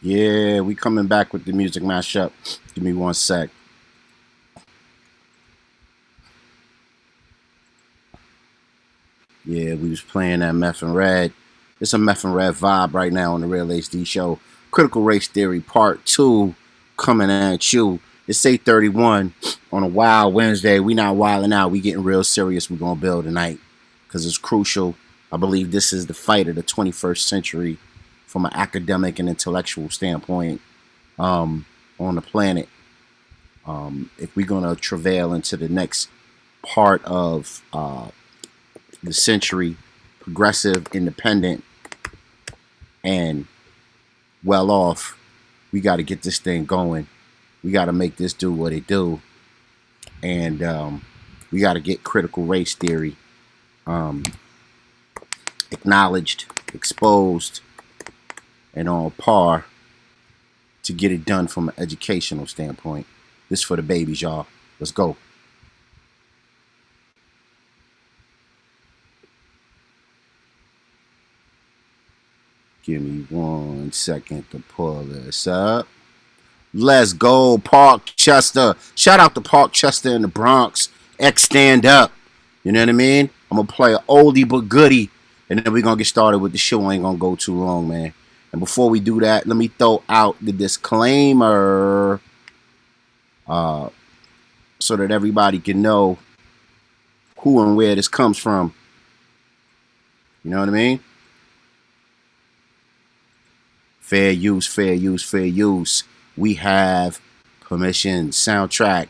Yeah, we coming back with the music mashup. Give me one sec. Yeah, we was playing that Meth and Red. It's a Meth and Red vibe right now on the Real HD Show. Critical Race Theory Part 2 coming at you. It's 8:31 on a wild Wednesday. We not wilding out. We getting real serious. We're going to build tonight because it's crucial. I believe this is the fight of the 21st century from an academic and intellectual standpoint on the planet. If we're going to travail into the next part of the century, progressive, independent, and well off, we got to get this thing going. We got to make this do what it do. And we got to get critical race theory acknowledged, exposed, and on par to get it done from an educational standpoint. This for the babies, y'all. Let's go. Give me 1 second to pull this up. Let's go, Parkchester. Shout out to Parkchester in the Bronx. X stand up. You know what I mean? I'm going to play an oldie but goodie. And then we're going to get started with the show. I ain't going to go too long, man. And before we do that, let me throw out the disclaimer so that everybody can know who and where this comes from. You know what I mean? Fair use, fair use, fair use. We have permission. Soundtrack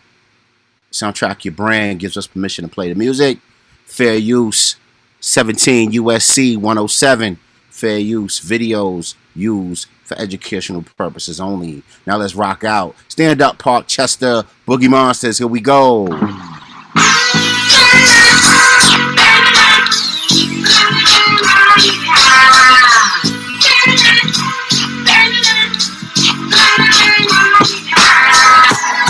Your Brand gives us permission to play the music. Fair use. 17 USC 107. Fair use. Videos used for educational purposes only. Now let's rock out. Stand up, Parkchester. Boogie Monsters. Here we go.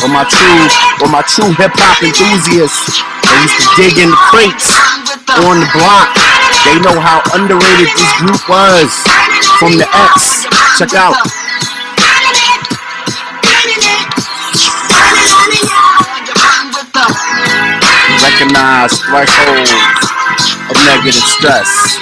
For my true hip hop enthusiasts, and used to dig in the crates on the block. They know how underrated this group was from the X. Check out. Recognize thresholds of negative stress.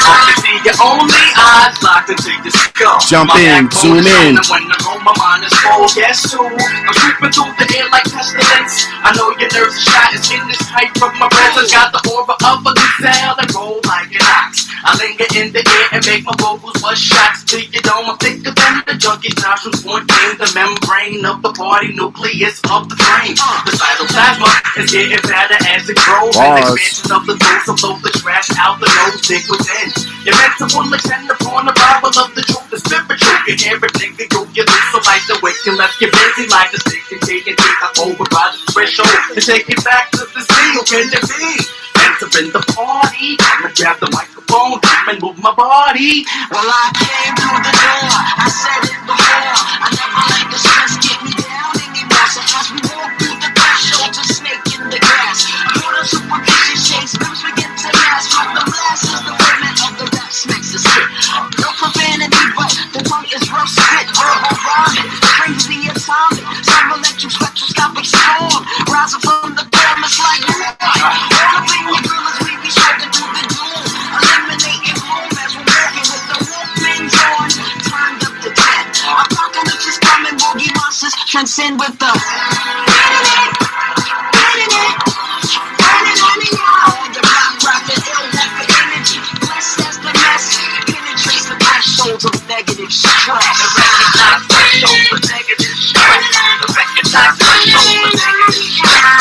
I can see your only eyes locked into your skull. Jump in, zoom in. When the room, my mind is full. Guess who? I'm creeping through the air like pestilence. I know your nerves are shot. It's in this hype from my presence. Got the aura of a gazelle that roll like an ox. I linger in the air and make my vocals bust shots to your dome. I'm thicker than the junkie's nostrils. Point in the membrane of the party nucleus of the frame. The cytoplasma is getting better as it grows. And expansion of the dose will blow the trash out the nose. Dig within. Your mental will attend upon the Bible of the truth, the spiritual. You hear it, nigga, you lose so like the wick and left you busy like the stick and take and take over by the threshold and take it back to the seal. Can it be? Enter in the party, I'ma grab the microphone and move my body. Well, I came through the door, I said it before. I never let the stress get me down anymore. So as we walk through the threshold, a snake in the grass. Put on supervision shades, limbs begin to last. From the blast is the women of the rap smacks the spit. No profanity, but the tongue is rough spit. Verbal rhyming, crazy atomic. Some electric spectroscopic storm. Rising from the dorm, it's like war. All up in your gorillas, we be shouting through the doom. Eliminating home as we're walking with the wolfman's on. Turned up to 10. Apocalypse is coming, boogie monsters transcend with the of negative stress. Recognize thresholds of negative stress. Recognize thresholds of negative stress.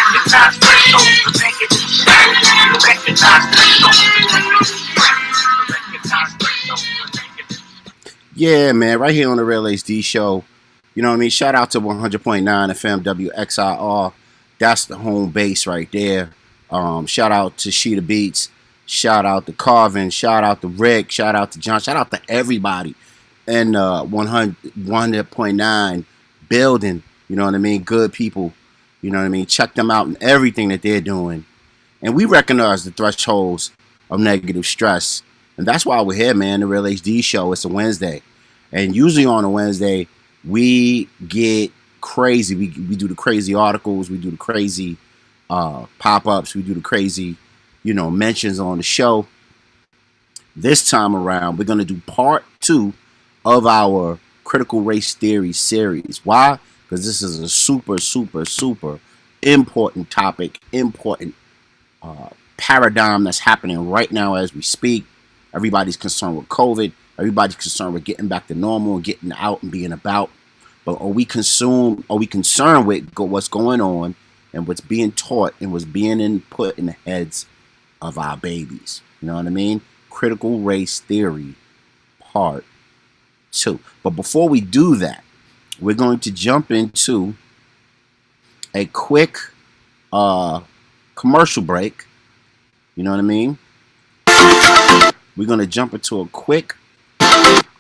Recognize thresholds of negative stress. Recognize thresholds of negative stress. Recognize thresholds of negative stress. Yeah, man, right here on the Real HD Show. You know what I mean? Shout out to 100.9 FM WXIR. That's the home base right there. Shout out to Sheeta Beats. Shout out to Carvin. Shout out to Rick. Shout out to John. Shout out to everybody in 100.9 building. You know what I mean? Good people. You know what I mean? Check them out and everything that they're doing. And we recognize the thresholds of negative stress. And that's why we're here, man. The Real HD Show. It's a Wednesday. And usually on a Wednesday, we get crazy. We do the crazy articles. We do the crazy pop-ups. We do the crazy, mentions on the show. This time around, we're going to do part 2 of our critical race theory series. Why? Because this is a super, super, super important topic, important paradigm that's happening right now as we speak. Everybody's concerned with COVID. Everybody's concerned with getting back to normal and getting out and being about. But are we concerned with what's going on and what's being taught and what's being put in the heads of our babies? You know what I mean? Critical race theory part 2. But before we do that, we're going to jump into a quick commercial break. You know what I mean? We're going to jump into a quick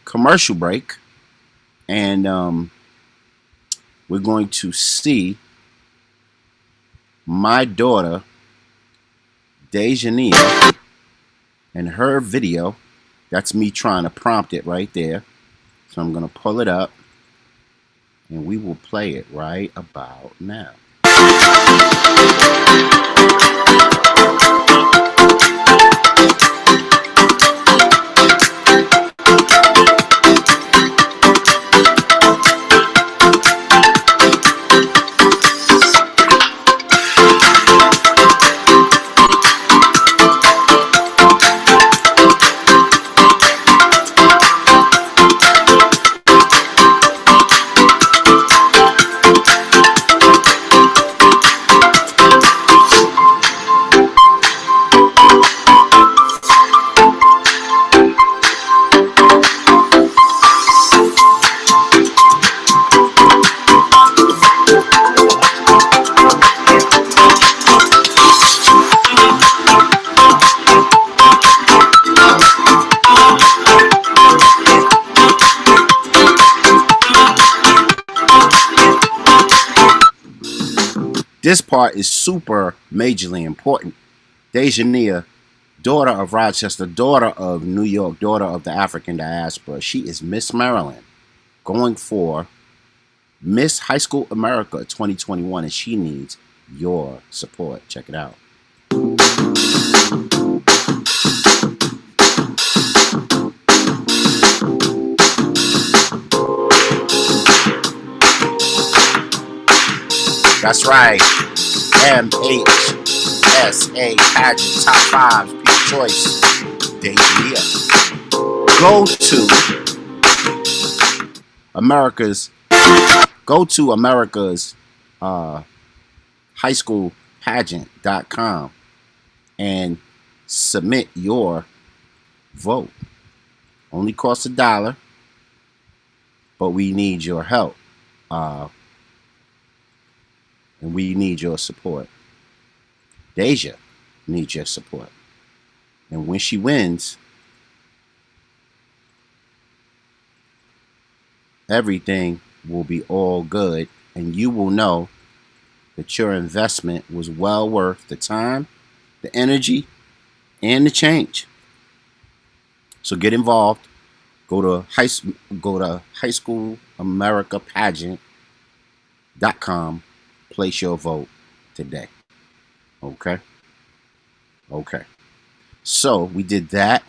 commercial break, and we're going to see my daughter Dejania and her video. That's me trying to prompt it right there. So I'm going to pull it up and we will play it right about now. this part is super majorly important. Deja Nia, daughter of Rochester, daughter of New York, daughter of the African diaspora. She is Miss Maryland, going for Miss High School America 2021, and she needs your support. Check it out. That's right. MHSA pageant top fives, People's Choice. Deja Nia. Go to America's high school pageant.com and submit your vote. Only costs $1, but we need your help. And we need your support. Deja needs your support. And when she wins, everything will be all good, and you will know that your investment was well worth the time, the energy, and the change. So get involved. Go to High School America Pageant.com. Place your vote today. Okay. So we did that,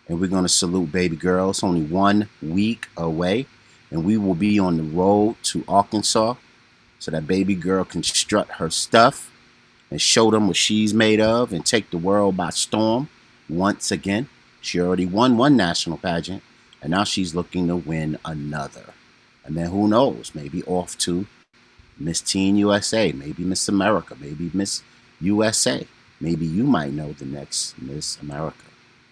and we're gonna salute baby girl. It's only 1 week away, and we will be on the road to Arkansas so that baby girl can strut her stuff and show them what she's made of and take the world by storm once again. She already won one national pageant, and now she's looking to win another. And then who knows, maybe off to Miss Teen USA, maybe Miss America, maybe Miss USA. Maybe you might know the next Miss America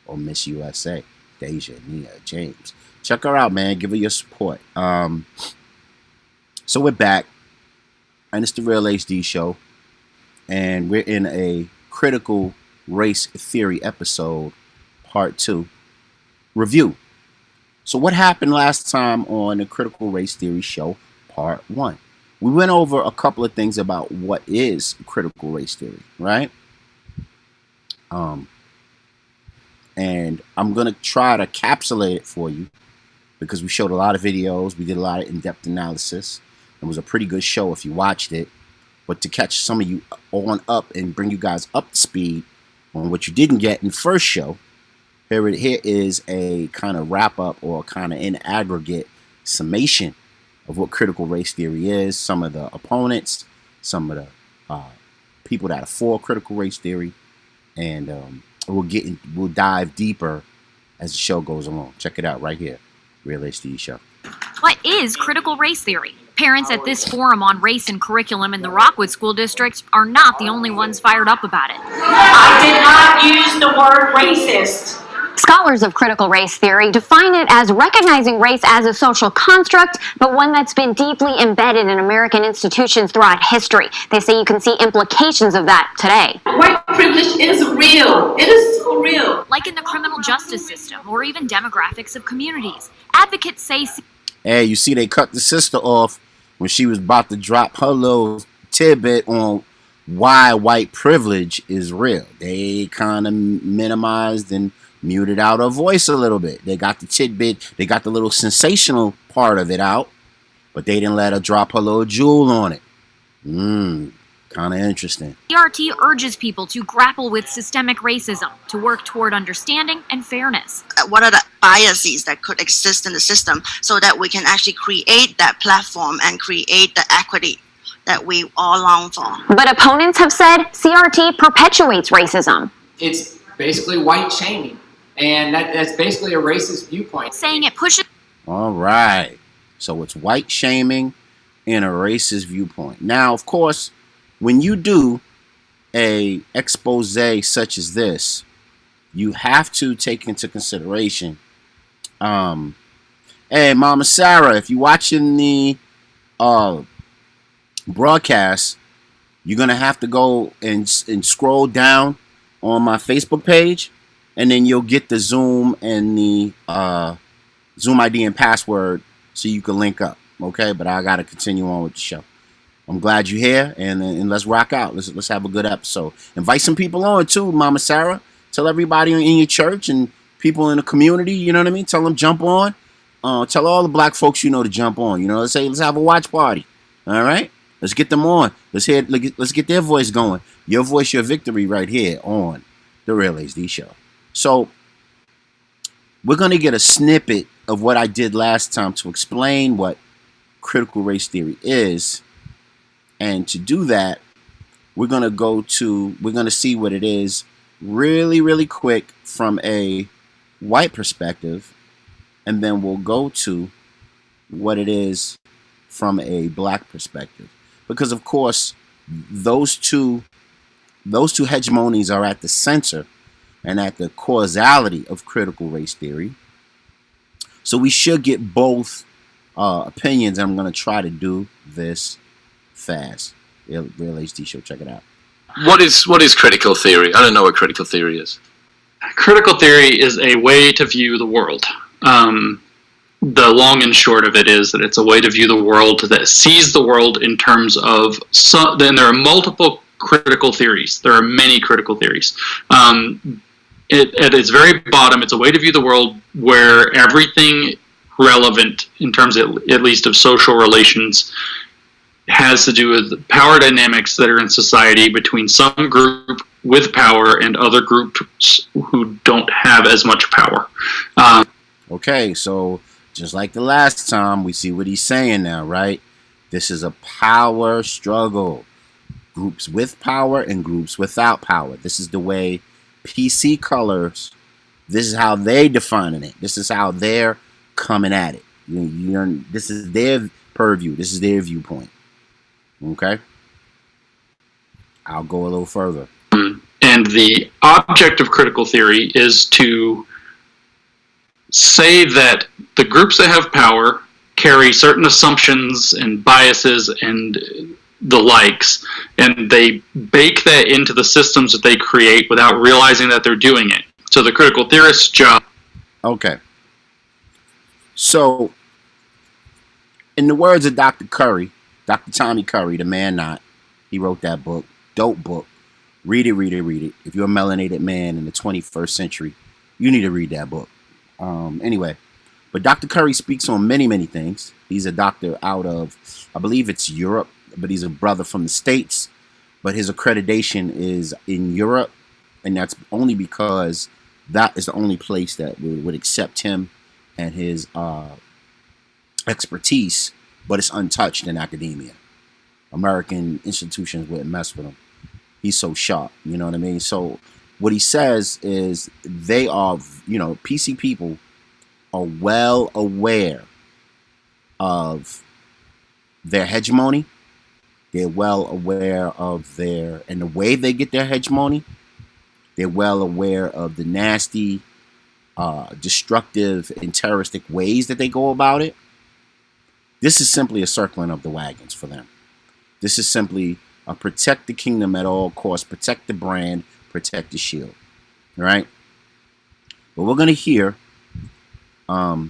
or Miss USA, Deja Nia James. Check her out, man. Give her your support. So we're back, and it's the Real HD Show, and we're in a critical race theory episode, part 2, review. So what happened last time on the Critical Race Theory Show, part 1? We went over a couple of things about what is critical race theory, right? And I'm going to try to capsulate it for you because we showed a lot of videos. We did a lot of in-depth analysis. It was a pretty good show if you watched it. But to catch some of you on up and bring you guys up to speed on what you didn't get in the first show, here is a kind of wrap-up or kind of in aggregate summation of what critical race theory is, some of the opponents, some of the people that are for critical race theory, and we'll dive deeper as the show goes along. Check it out right here, Real HD Show. What is critical race theory? Parents at this forum on race and curriculum in the Rockwood School District are not the only ones fired up about it. I did not use the word racist. Scholars of critical race theory define it as recognizing race as a social construct, but one that's been deeply embedded in American institutions throughout history. They say you can see implications of that today. White privilege is real. It is so real. Like in the criminal justice system or even demographics of communities. Advocates say... Hey, you see they cut the sister off when she was about to drop her little tidbit on why white privilege is real. They kind of minimized and muted out her voice a little bit. They got the tidbit, they got the little sensational part of it out, but they didn't let her drop her little jewel on it. Kind of interesting. CRT urges people to grapple with systemic racism, to work toward understanding and fairness. What are the biases that could exist in the system so that we can actually create that platform and create the equity that we all long for? But opponents have said CRT perpetuates racism. It's basically white shaming. And that's basically a racist viewpoint. Saying it pushes... All right. So it's white shaming and a racist viewpoint. Now, of course, when you do a expose such as this, you have to take into consideration, hey, Mama Sarah, if you're watching the broadcast, you're going to have to go and scroll down on my Facebook page, and then you'll get the Zoom and the Zoom ID and password so you can link up, okay? But I got to continue on with the show. I'm glad you're here, and let's rock out. Let's have a good episode. Invite some people on too, Mama Sarah. Tell everybody in your church and people in the community. You know what I mean? Tell them jump on. Tell all the black folks you know to jump on. You know, let's have a watch party. All right, let's get them on. Let's get their voice going. Your voice, your victory, right here on the Real HD Show. So we're gonna get a snippet of what I did last time to explain what critical race theory is. And to do that, we're going to see what it is really, really quick from a white perspective. And then we'll go to what it is from a black perspective. Because, of course, those two hegemonies are at the center and at the causality of critical race theory. So we should get both opinions. And I'm going to try to do this fast. Real HD Show, check it out. What is critical theory? I don't know what critical theory is. Critical theory is a way to view the world. The long and short of it is that it's a way to view the world that sees the world in terms of then there are multiple critical theories. There are many critical theories. At its very bottom, it's a way to view the world where everything relevant in terms at least of social relations has to do with power dynamics that are in society between some group with power and other groups who don't have as much power. Okay, so just like the last time, we see what he's saying now, right? This is a power struggle. Groups with power and groups without power. This is the way PC colors, this is how they defining it. This is how they're coming at it. This is their purview. This is their viewpoint. Okay, I'll go a little further. And the object of critical theory is to say that the groups that have power carry certain assumptions and biases and the likes, and they bake that into the systems that they create without realizing that they're doing it. So the critical theorist's job. Okay. So, in the words of Dr. Curry, Dr. Tommy Curry, the man not, he wrote that book, dope book. Read it, read it, read it. If you're a melanated man in the 21st century, you need to read that book. Anyway, but Dr. Curry speaks on many, many things. He's a doctor out of, I believe it's Europe, but he's a brother from the States. But his accreditation is in Europe, and that's only because that is the only place that would accept him and his expertise. But it's untouched in academia. American institutions wouldn't mess with him. He's so sharp, you know what I mean? So what he says is they are, PC people are well aware of their hegemony. They're well aware of and the way they get their hegemony. They're well aware of the nasty, destructive, and terroristic ways that they go about it. This is simply a circling of the wagons for them. This is simply a protect the kingdom at all costs, protect the brand, protect the shield. All right? But we're going to hear a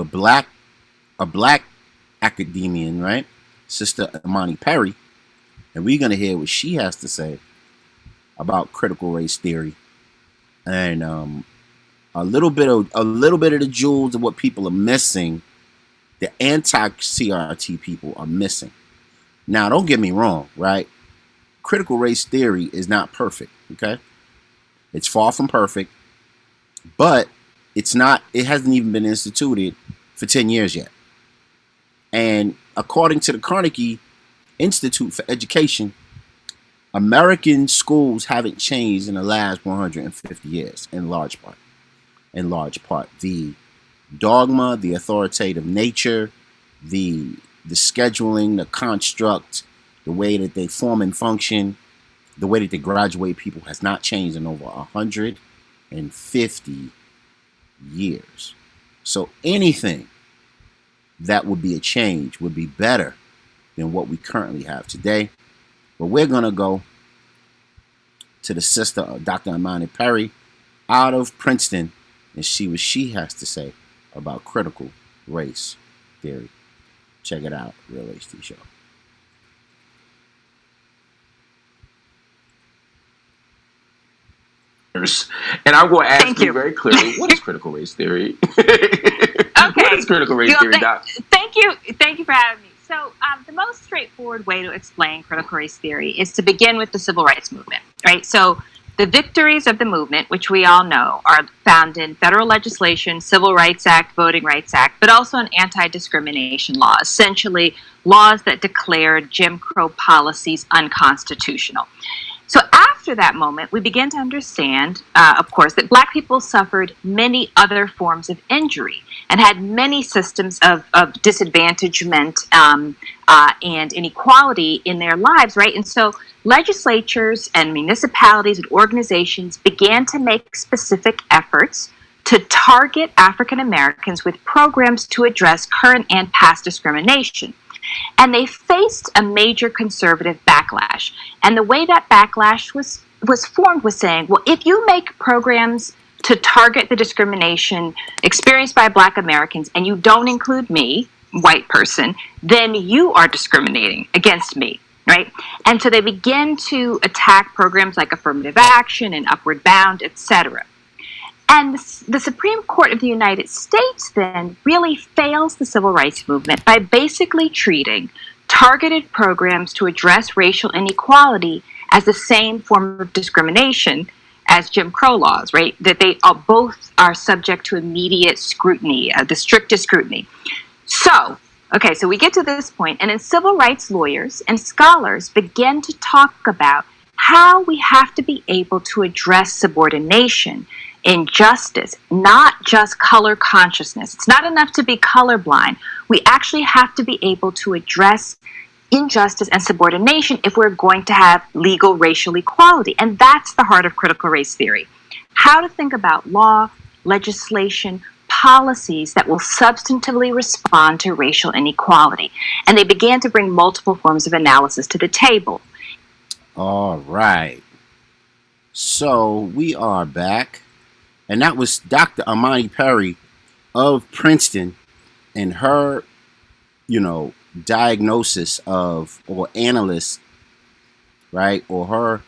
black academician, right? Sister Imani Perry, and we're going to hear what she has to say about critical race theory and a little bit of the jewels of what people are missing. The anti-CRT people are missing. Now, don't get me wrong, right? Critical race theory is not perfect, okay? It's far from perfect, but it hasn't even been instituted for 10 years yet. And according to the Carnegie Institute for Education, American schools haven't changed in the last 150 years, in large part. The dogma, the authoritative nature, the scheduling, the construct, the way that they form and function, the way that they graduate people has not changed in over 150 years. So anything that would be a change would be better than what we currently have today. But we're going to go to the sister of Dr. Imani Perry out of Princeton and see what she has to say about critical race theory. Check it out, Real HD Show. listeners, and I'm going to ask Thank you you. very clearly, what is critical race theory? Okay. What is critical race theory, Doc? Thank you for having me. So the most straightforward way to explain critical race theory is to begin with the civil rights movement, right? So the victories of the movement, which we all know, are found in federal legislation, Civil Rights Act, Voting Rights Act, but also an anti-discrimination law, essentially laws that declared Jim Crow policies unconstitutional. So after that moment, we begin to understand, of course, that Black people suffered many other forms of injury and had many systems of disadvantagement and inequality in their lives, right? And so legislatures and municipalities and organizations began to make specific efforts to target African Americans with programs to address current and past discrimination. And they faced a major conservative backlash. And the way that backlash was formed was saying, well, if you make programs to target the discrimination experienced by Black Americans and you don't include me, white person, then you are discriminating against me, right? And so they begin to attack programs like affirmative action and upward bound, etc. And the Supreme Court of the United States then really fails the civil rights movement by basically treating targeted programs to address racial inequality as the same form of discrimination as Jim Crow laws, right? That they are both are subject to immediate scrutiny, the strictest scrutiny. So we get to this point, and then civil rights lawyers and scholars begin to talk about how we have to be able to address subordination, injustice, not just color consciousness. It's not enough to be colorblind. We actually have to be able to address injustice and subordination if we're going to have legal racial equality. And that's the heart of critical race theory. How to think about law, legislation, policies that will substantively respond to racial inequality. And they began to bring multiple forms of analysis to the table. All right. So we are back. And that was Dr. Amani Perry of Princeton and her, diagnosis of, or analysis, right? Or her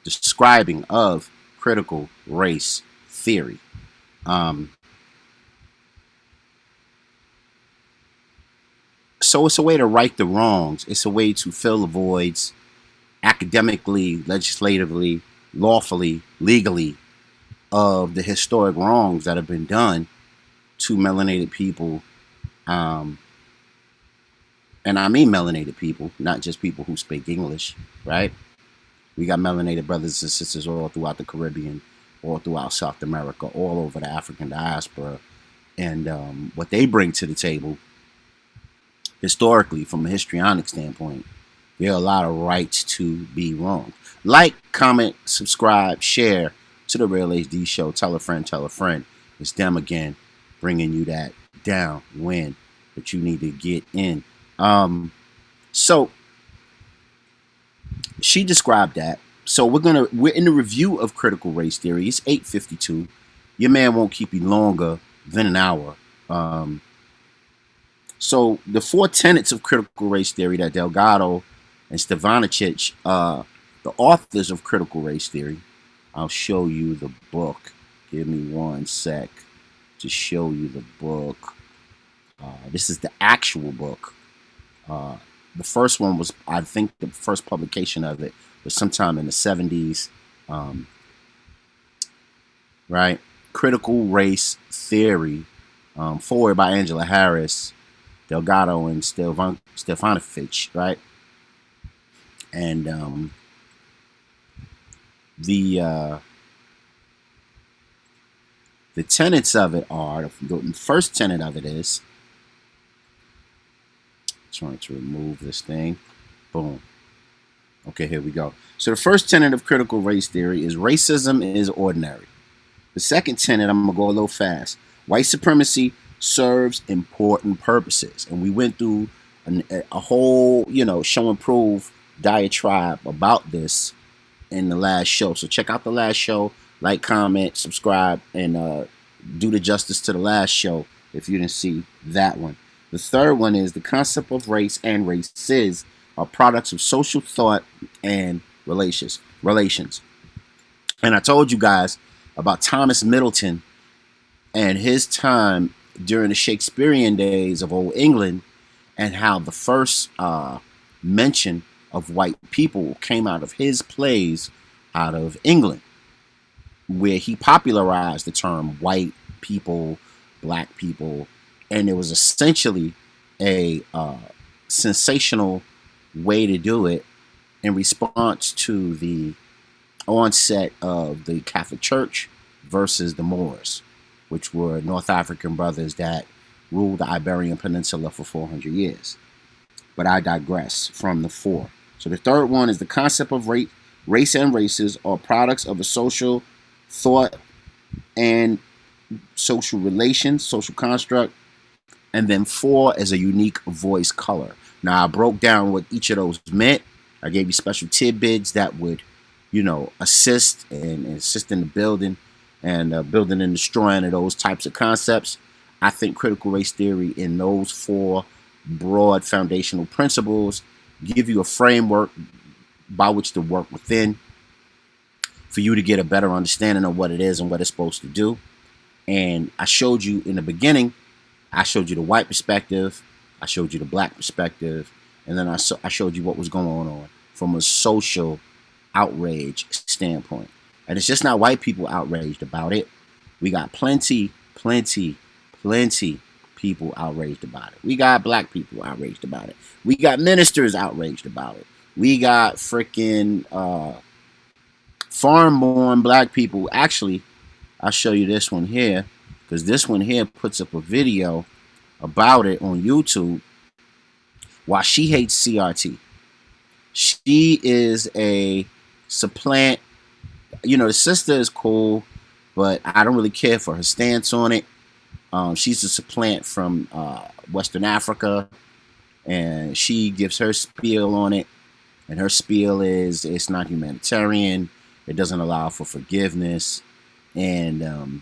describing of critical race theory. So it's a way to right the wrongs. It's a way to fill the voids academically, legislatively, lawfully, legally, of the historic wrongs that have been done to melanated people. And I mean melanated people, not just people who speak English, right? We got melanated brothers and sisters all throughout the Caribbean, all throughout South America, all over the African diaspora. And what they bring to the table, historically, from a histrionic standpoint, there are a lot of rights to be wrong. Like, comment, subscribe, share to the Real HD Show. Tell a friend, tell a friend. It's them again, bringing you that downwind that you need to get in. So she described that. So we're in the review of critical race theory. It's 8:52. Your man won't keep you longer than an hour. So the 4 tenets of critical race theory that Delgado and Stefanicic, the authors of critical race theory, I'll show you the book. Give me 1 sec to show you the book. This is the actual book. The first one was, I think the first publication of it was sometime in the 70s. Right? Critical Race Theory, forward by Angela Harris, Delgado, and Stefanicic, right? And the tenets of it are, the first tenet of it is, trying to remove this thing, boom. Okay, here we go. So the first tenet of critical race theory is racism is ordinary. The second tenet, I'm gonna go a little fast. White supremacy serves important purposes, and we went through a whole, show and prove diatribe about this in the last show. So check out the last show, like, comment, subscribe, and do the justice to the last show if you didn't see that one. The third one is the concept of race and races are products of social thought and relations. And I told you guys about Thomas Middleton and his time during the Shakespearean days of Old England, and how the first mention of white people came out of his plays out of England, where he popularized the term white people, black people, and it was essentially a sensational way to do it in response to the onset of the Catholic Church versus the Moors, which were North African brothers that ruled the Iberian Peninsula for 400 years. But I digress from the four. So the third one is the concept of race and races are products of a social thought and social relations, social construct. And then four is a unique voice color. Now, I broke down what each of those meant. I gave you special tidbits that would, assist and assist in the building and building and destroying of those types of concepts. I think critical race theory in those four broad foundational principles give you a framework by which to work within for you to get a better understanding of what it is and what it's supposed to do. And I showed you in the beginning, I showed you the white perspective, I showed you the black perspective, and then I showed you what was going on from a social outrage standpoint. And it's just not white people outraged about it. We got plenty people outraged about it. We got black people outraged about it. We got ministers outraged about it. We got freaking foreign-born black people. Actually, I'll show you this one here, because this one here puts up a video about it on YouTube. Why she hates CRT. She is a supplant. The sister is cool, but I don't really care for her stance on it. She's a supplant from Western Africa, and she gives her spiel on it. And her spiel is it's not humanitarian. It doesn't allow for forgiveness. And,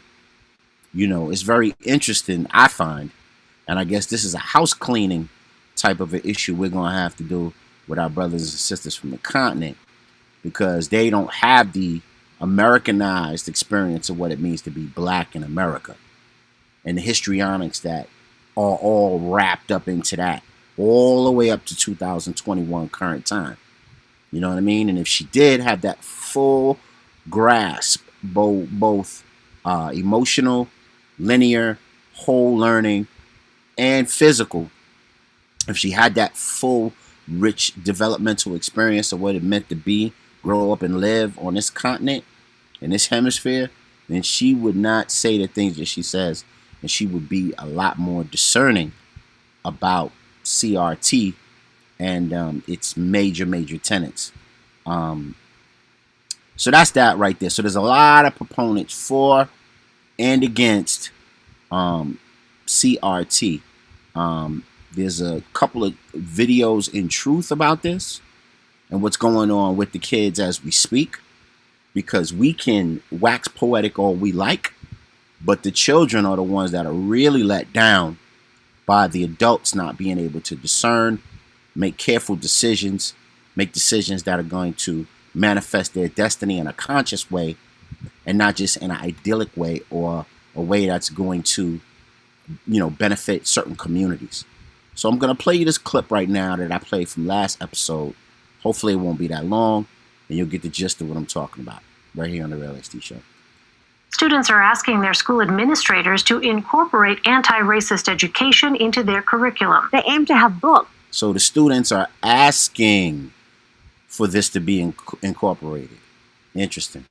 it's very interesting, I find. And I guess this is a house cleaning type of an issue we're going to have to do with our brothers and sisters from the continent, because they don't have the Americanized experience of what it means to be black in America, and the histrionics that are all wrapped up into that, all the way up to 2021 current time. You know what I mean? And if she did have that full grasp, both emotional, linear, whole learning, and physical, if she had that full, rich developmental experience of what it meant to be, grow up and live on this continent, in this hemisphere, then she would not say the things that she says, and she would be a lot more discerning about CRT and its major tenets. So that's that right there. So there's a lot of proponents for and against CRT. There's a couple of videos in truth about this and what's going on with the kids as we speak, because we can wax poetic all we like, but the children are the ones that are really let down by the adults not being able to discern, make careful decisions, make decisions that are going to manifest their destiny in a conscious way and not just in an idyllic way or a way that's going to, benefit certain communities. So I'm going to play you this clip right now that I played from last episode. Hopefully it won't be that long, and you'll get the gist of what I'm talking about right here on the Real XT Show. Students are asking their school administrators to incorporate anti-racist education into their curriculum. They aim to have books. So the students are asking for this to be incorporated. Interesting.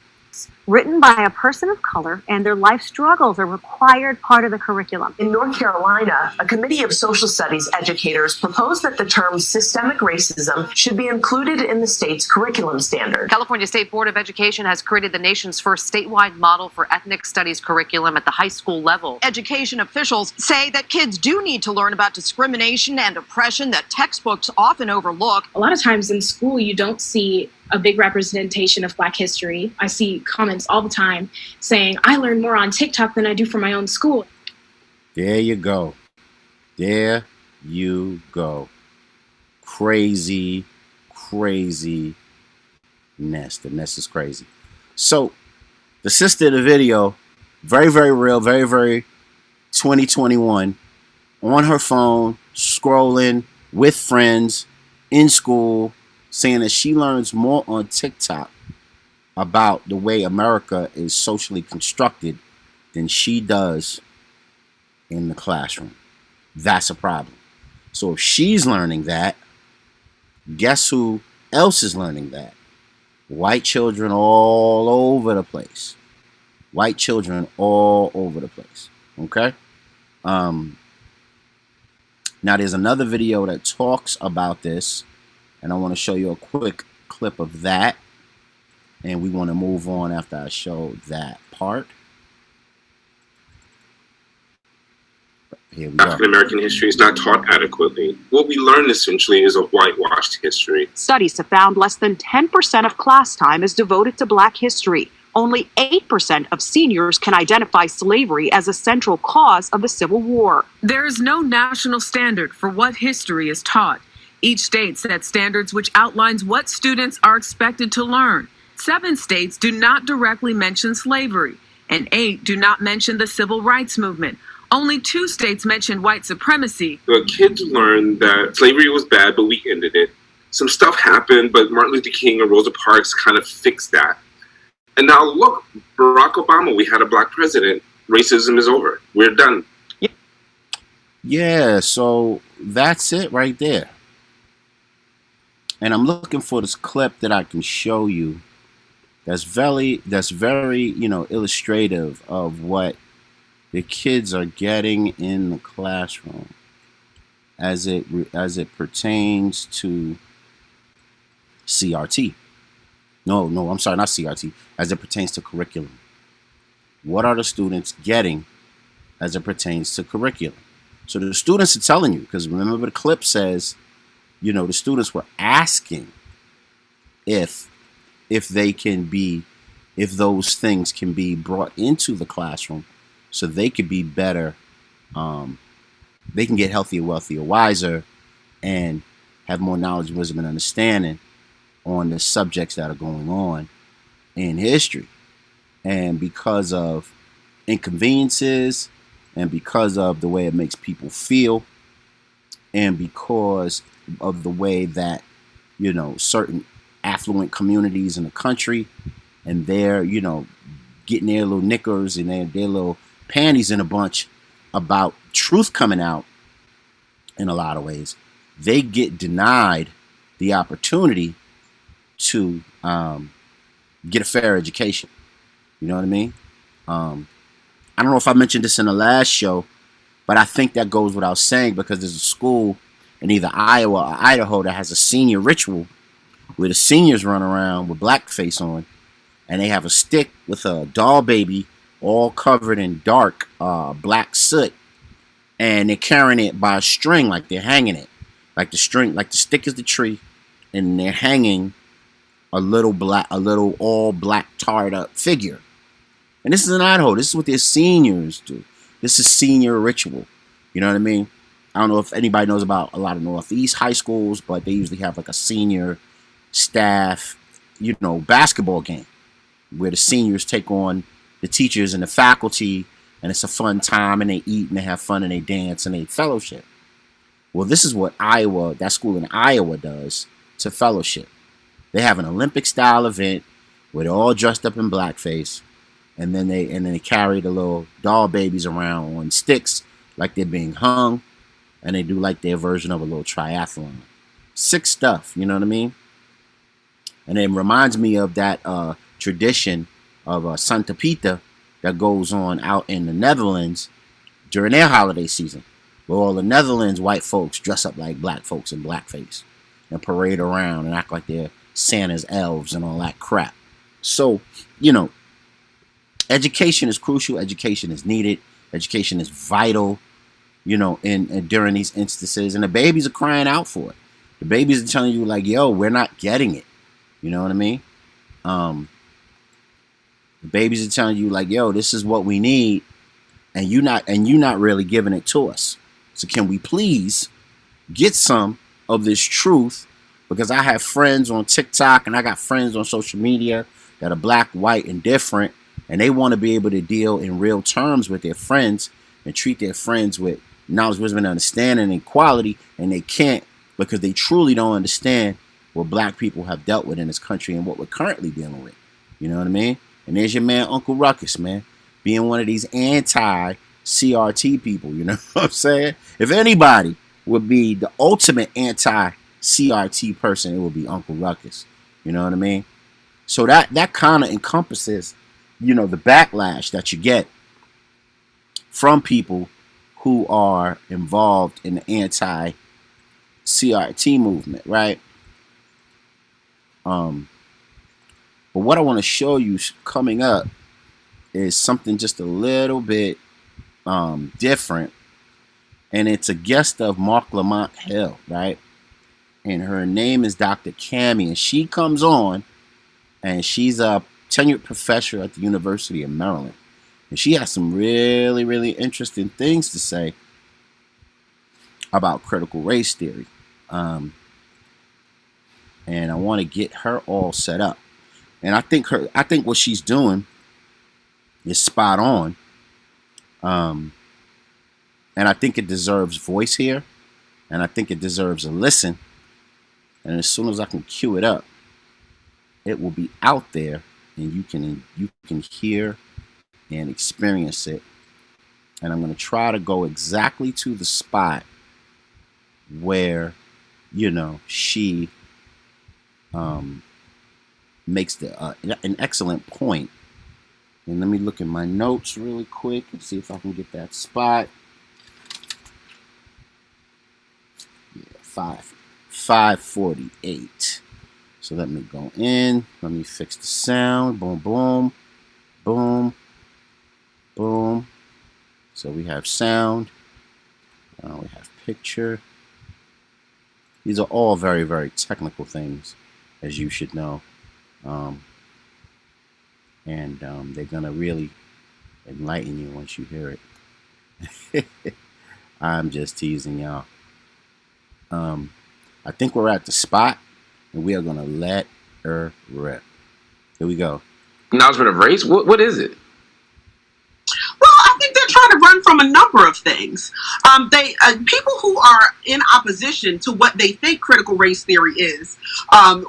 Written by a person of color, and their life struggles are required part of the curriculum. In North Carolina, a committee of social studies educators proposed that the term systemic racism should be included in the state's curriculum standard. California State Board of Education has created the nation's first statewide model for ethnic studies curriculum at the high school level. Education officials say that kids do need to learn about discrimination and oppression that textbooks often overlook. A lot of times in school, you don't see a big representation of Black history. I see comments all the time saying, I learn more on TikTok than I do for my own school. There you go. There you go. Crazy, craziness. The nest is crazy. So The sister of the video, very, very real, very, very 2021, on her phone, scrolling with friends in school, saying that she learns more on TikTok about the way America is socially constructed than she does in the classroom. That's a problem. So if she's learning that, guess who else is learning that? White children all over the place. White children all over the place. Okay? Now there's another video that talks about this, and I want to show you a quick clip of that. And we want to move on after I show that part. Here we go. African American history is not taught adequately. What we learn essentially is a whitewashed history. Studies have found less than 10% of class time is devoted to Black history. Only 8% of seniors can identify slavery as a central cause of the Civil War. There is no national standard for what history is taught. Each state sets standards which outlines what students are expected to learn. 7 states do not directly mention slavery, and 8 do not mention the civil rights movement. Only 2 states mention white supremacy. The kids learned that slavery was bad, but we ended it. Some stuff happened, but Martin Luther King and Rosa Parks kind of fixed that. And now look, Barack Obama, we had a Black president. Racism is over. We're done. Yeah, so that's it right there. And I'm looking for this clip that I can show you that's very, you know, illustrative of what the kids are getting in the classroom as it pertains to CRT. No, I'm sorry, not CRT. As it pertains to curriculum. What are the students getting as it pertains to curriculum? So the students are telling you, because remember the clip says, you know, the students were asking if they can be, if those things can be brought into the classroom so they could be better, they can get healthier, wealthier, wiser, and have more knowledge, wisdom, and understanding on the subjects that are going on in history. And because of inconveniences, and because of the way it makes people feel, and because of the way that, you know, certain affluent communities in the country, and they're, you know, getting their little knickers and their little panties in a bunch about truth coming out in a lot of ways, they get denied the opportunity to get a fair education. You know what I mean? I don't know if I mentioned this in the last show, but I think that goes without saying, because there's a school in either Iowa or Idaho that has a senior ritual where the seniors run around with blackface on, and they have a stick with a doll baby all covered in dark black soot, and they're carrying it by a string, like they're hanging it, like the string, like the stick is the tree, and they're hanging a little all black tarred up figure. And this is in Idaho. This is what their seniors do. This is senior ritual. You know what I mean? I don't know if anybody knows about a lot of Northeast high schools, but they usually have like a senior staff, you know, basketball game where the seniors take on the teachers and the faculty, and it's a fun time, and they eat and they have fun and they dance and they fellowship. Well, this is what Iowa, that school in Iowa, does to fellowship. They have an Olympic style event where they're all dressed up in blackface, and then they carry the little doll babies around on sticks like they're being hung, and they do like their version of a little triathlon. Sick stuff, you know what I mean? And it reminds me of that tradition of Santa Pita that goes on out in the Netherlands during their holiday season, where all the Netherlands white folks dress up like black folks in blackface and parade around and act like they're Santa's elves and all that crap. So, you know, education is crucial. Education is needed. Education is vital, you know, in during these instances. And the babies are crying out for it. The babies are telling you, like, yo, we're not getting it. You know what I mean? The babies are telling you, like, yo, this is what we need, and you're not really giving it to us. So can we please get some of this truth? Because I have friends on TikTok and I got friends on social media that are black, white, and different And they want to be able to deal in real terms with their friends and treat their friends with knowledge, wisdom, and understanding and equality, and they can't because they truly don't understand what black people have dealt with in this country and what we're currently dealing with. You know what I mean? And there's your man, Uncle Ruckus, man, being one of these anti-CRT people, you know what I'm saying? If anybody would be the ultimate anti-CRT person, it would be Uncle Ruckus. You know what I mean? So that kind of encompasses, you know, the backlash that you get from people who are involved in the anti-CRT movement, right? But what I want to show you coming up is something just a little bit different, and it's a guest of Mark Lamont Hill, right? And her name is Dr. Cami, and she comes on, and she's a tenured professor at the University of Maryland. And she has some really, really interesting things to say about critical race theory. And I want to get her all set up. And I think what she's doing is spot on. And I think it deserves voice here. And I think it deserves a listen. And as soon as I can cue it up, it will be out there, and you can hear and experience it. And I'm going to try to go exactly to the spot where, you know, she makes an excellent point. And let me look at my notes really quick and see if I can get that spot. Yeah, 5:48. So let me go in. Let me fix the sound. Boom, boom, boom, boom. So we have sound. We have picture. These are all very, very technical things, as you should know. And they're going to really enlighten you once you hear it. I'm just teasing y'all. I think we're at the spot, and we are going to let her rip. Here we go. Acknowledgement of race? What is it? Well, I think they're trying to run from a number of things. People who are in opposition to what they think critical race theory is,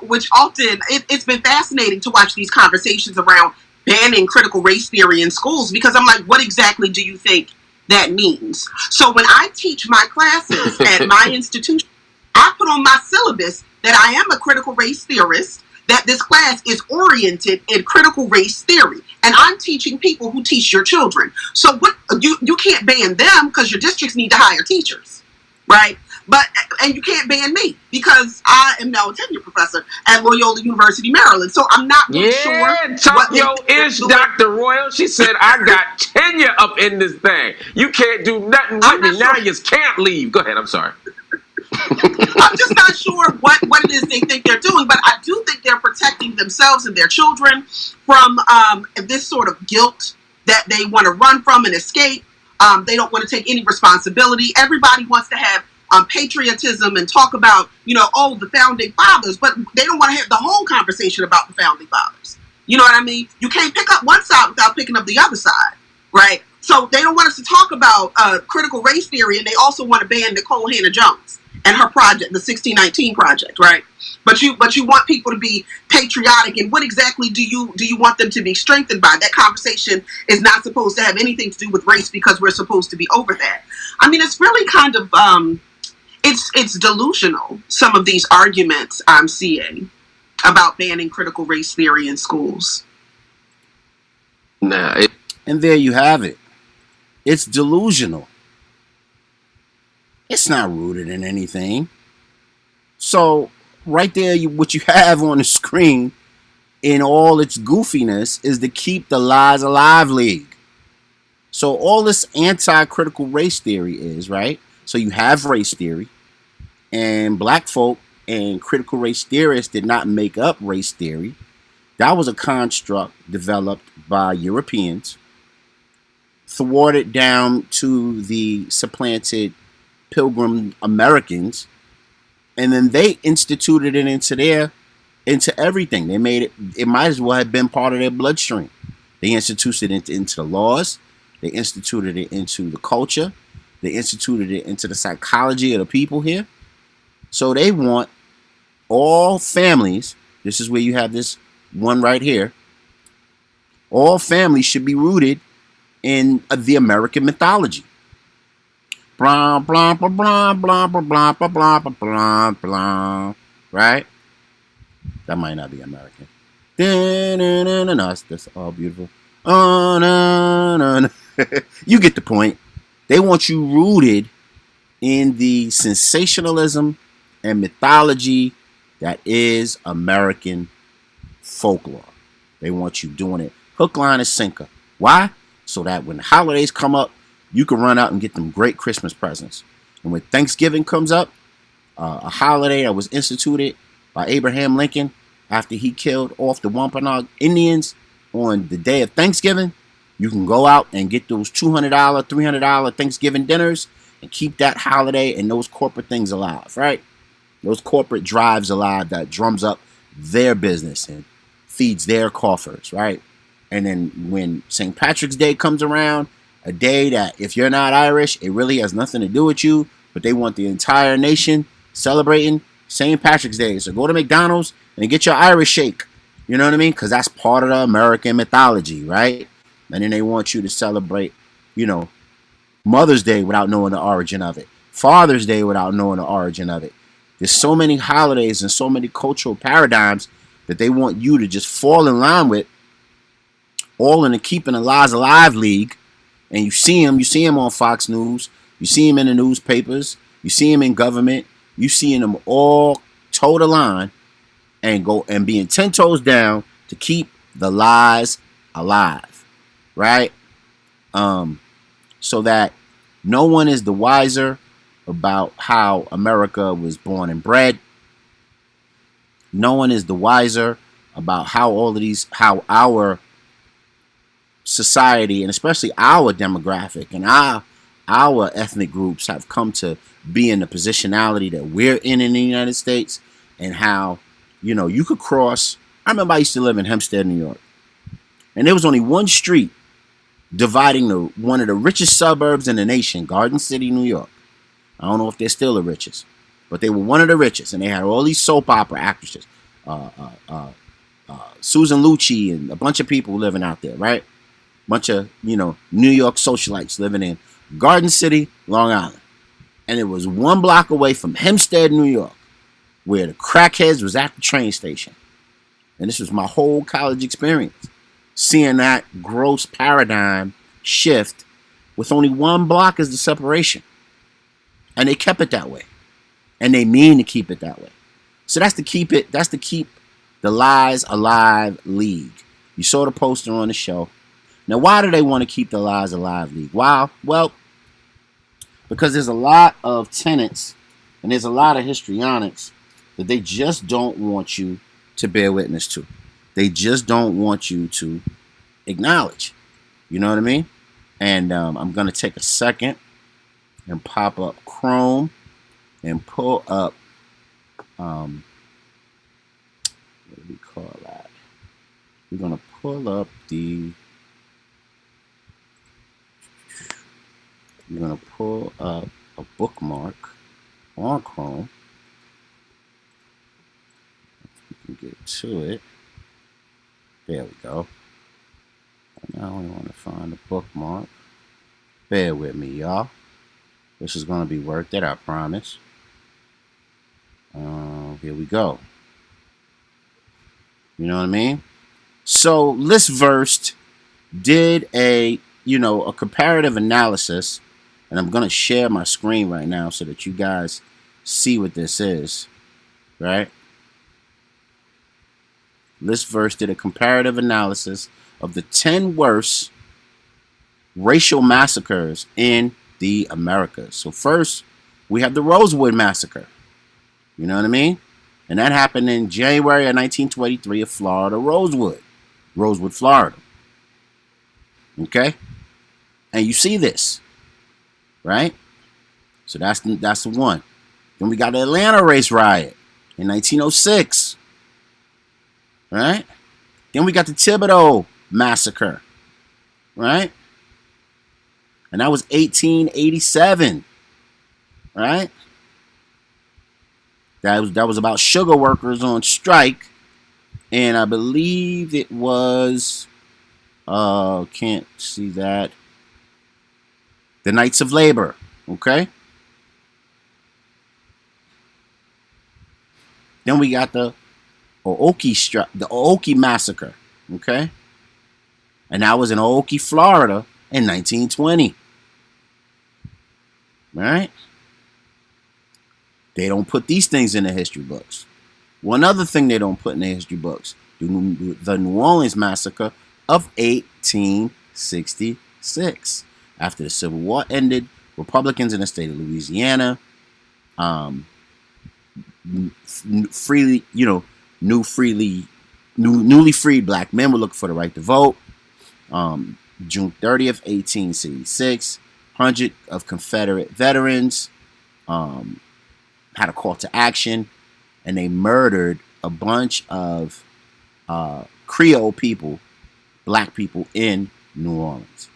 which often it's been fascinating to watch these conversations around banning critical race theory in schools, because I'm like, what exactly do you think that means? So when I teach my classes at my institution, I put on my syllabus that I am a critical race theorist, that this class is oriented in critical race theory. And I'm teaching people who teach your children. So what you can't ban them because your districts need to hire teachers, right? And you can't ban me because I am now a tenure professor at Loyola University, Maryland. So I'm not really sure. Talk your ish, Dr. Royal. She said, I got tenure up in this thing. You can't do nothing with me. Now you can't leave. Go ahead. I'm sorry. I'm just not sure what it is they think they're doing, but I do think they're protecting themselves and their children from this sort of guilt that they want to run from and escape. They don't want to take any responsibility. Everybody wants to have patriotism and talk about, the founding fathers, but they don't want to have the whole conversation about the founding fathers. You know what I mean? You can't pick up one side without picking up the other side, right? So they don't want us to talk about critical race theory, and they also want to ban Nicole Hannah-Jones and her project, the 1619 Project, right? But you want people to be patriotic, and what exactly do you want them to be strengthened by? That conversation is not supposed to have anything to do with race because we're supposed to be over that. I mean, it's really kind of it's delusional, some of these arguments I'm seeing about banning critical race theory in schools. And there you have it. It's delusional. It's not rooted in anything. So right there, what you have on the screen in all its goofiness is the Keep the Lies Alive League. So all this anti-critical race theory is, right? So you have race theory, and black folk and critical race theorists did not make up race theory. That was a construct developed by Europeans, thwarted down to the supplanted Pilgrim Americans, and then they instituted it into everything. They made it might as well have been part of their bloodstream. They instituted it into the laws. They instituted it into the culture. They instituted it into the psychology of the people here. So they want all families, this is where you have this one right here, all families should be rooted in the American mythology. Blah, blah, blah, blah, blah, blah, blah, blah, blah, blah, blah, right? That might not be American. No, that's all beautiful. Oh, no, no, no. You get the point. They want you rooted in the sensationalism and mythology that is American folklore. They want you doing it hook, line, and sinker. Why? So that when the holidays come up, you can run out and get them great Christmas presents. And when Thanksgiving comes up, a holiday that was instituted by Abraham Lincoln after he killed off the Wampanoag Indians on the day of Thanksgiving, you can go out and get those $200, $300 Thanksgiving dinners and keep that holiday and those corporate things alive, right? Those corporate drives alive that drums up their business and feeds their coffers, right? And then when St. Patrick's Day comes around, a day that if you're not Irish, it really has nothing to do with you, but they want the entire nation celebrating St. Patrick's Day. So go to McDonald's and get your Irish shake. You know what I mean? Because that's part of the American mythology, right? And then they want you to celebrate, you know, Mother's Day without knowing the origin of it. Father's Day without knowing the origin of it. There's so many holidays and so many cultural paradigms that they want you to just fall in line with, all in the Keeping the Lies Alive League. And you see them on Fox News, you see them in the newspapers, you see them in government, you seeing them all toe the line and go and being 10 toes down to keep the lies alive, right? So that no one is the wiser about how America was born and bred. No one is the wiser about how our society, and especially our demographic and our ethnic groups, have come to be in the positionality that we're in the United States, and how, you know, you could cross. I remember I used to live in Hempstead, New York, and there was only one street dividing one of the richest suburbs in the nation, Garden City, New York. I don't know if they're still the richest, but they were one of the richest, and they had all these soap opera actresses, Susan Lucci, and a bunch of people living out there, right? Bunch of, you know, New York socialites living in Garden City, Long Island. And it was one block away from Hempstead, New York, where the crackheads was at the train station. And this was my whole college experience, seeing that gross paradigm shift with only one block as the separation. And they kept it that way. And they mean to keep it that way. So that's to keep the Lies Alive League. You saw the poster on the show. Now, why do they want to keep the Lies Alive League? Wow. Well, because there's a lot of tenets and there's a lot of histrionics that they just don't want you to bear witness to. They just don't want you to acknowledge. You know what I mean? And I'm going to take a second and pop up Chrome and pull up, what do we call that? We're going to pull up You're going to pull up a bookmark on Chrome. We can get to it. There we go. Now we want to find a bookmark. Bear with me, y'all. This is going to be worth it, I promise. Here we go. You know what I mean? So Listverse did a comparative analysis, and I'm going to share my screen right now so that you guys see what this is, right? Listverse did a comparative analysis of the 10 worst racial massacres in the Americas. So first, we have the Rosewood Massacre. You know what I mean? And that happened in January of 1923 of Florida, Rosewood, Florida. Okay? And you see this, right? So that's the one. Then we got the Atlanta race riot in 1906. Right? Then we got the Thibodeau massacre right? And that was 1887, right? That was about sugar workers on strike, and I believe it was can't see that, the Knights of Labor, okay? Then we got the Okie massacre, okay? And that was in Okie, Florida in 1920. All right? They don't put these things in the history books. One other thing they don't put in the history books, the New Orleans massacre of 1866. After the Civil War ended, Republicans in the state of Louisiana newly freed black men were looking for the right to vote. June 30th, 1866, 100 of Confederate veterans had a call to action, and they murdered a bunch of Creole people, black people in New Orleans.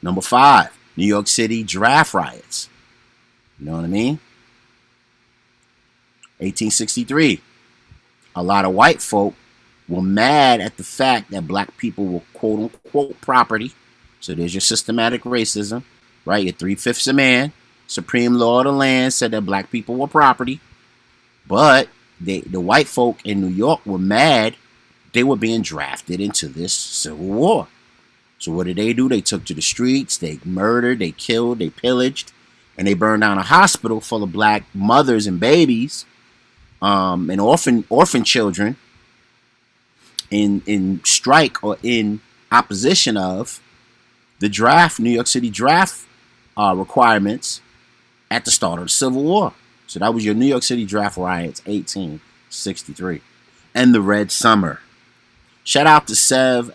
Number 5, New York City draft riots. You know what I mean? 1863. A lot of white folk were mad at the fact that black people were quote unquote property. So there's your systematic racism, right? Your 3/5 of man. Supreme law of the land said that black people were property. But the white folk in New York were mad they were being drafted into this Civil War. So what did they do? They took to the streets, they murdered, they killed, they pillaged, and they burned down a hospital full of black mothers and babies, and orphan children in strike or in opposition of the draft, New York City draft requirements at the start of the Civil War. So that was your New York City draft riots, 1863. And the Red Summer. Shout out to Sev,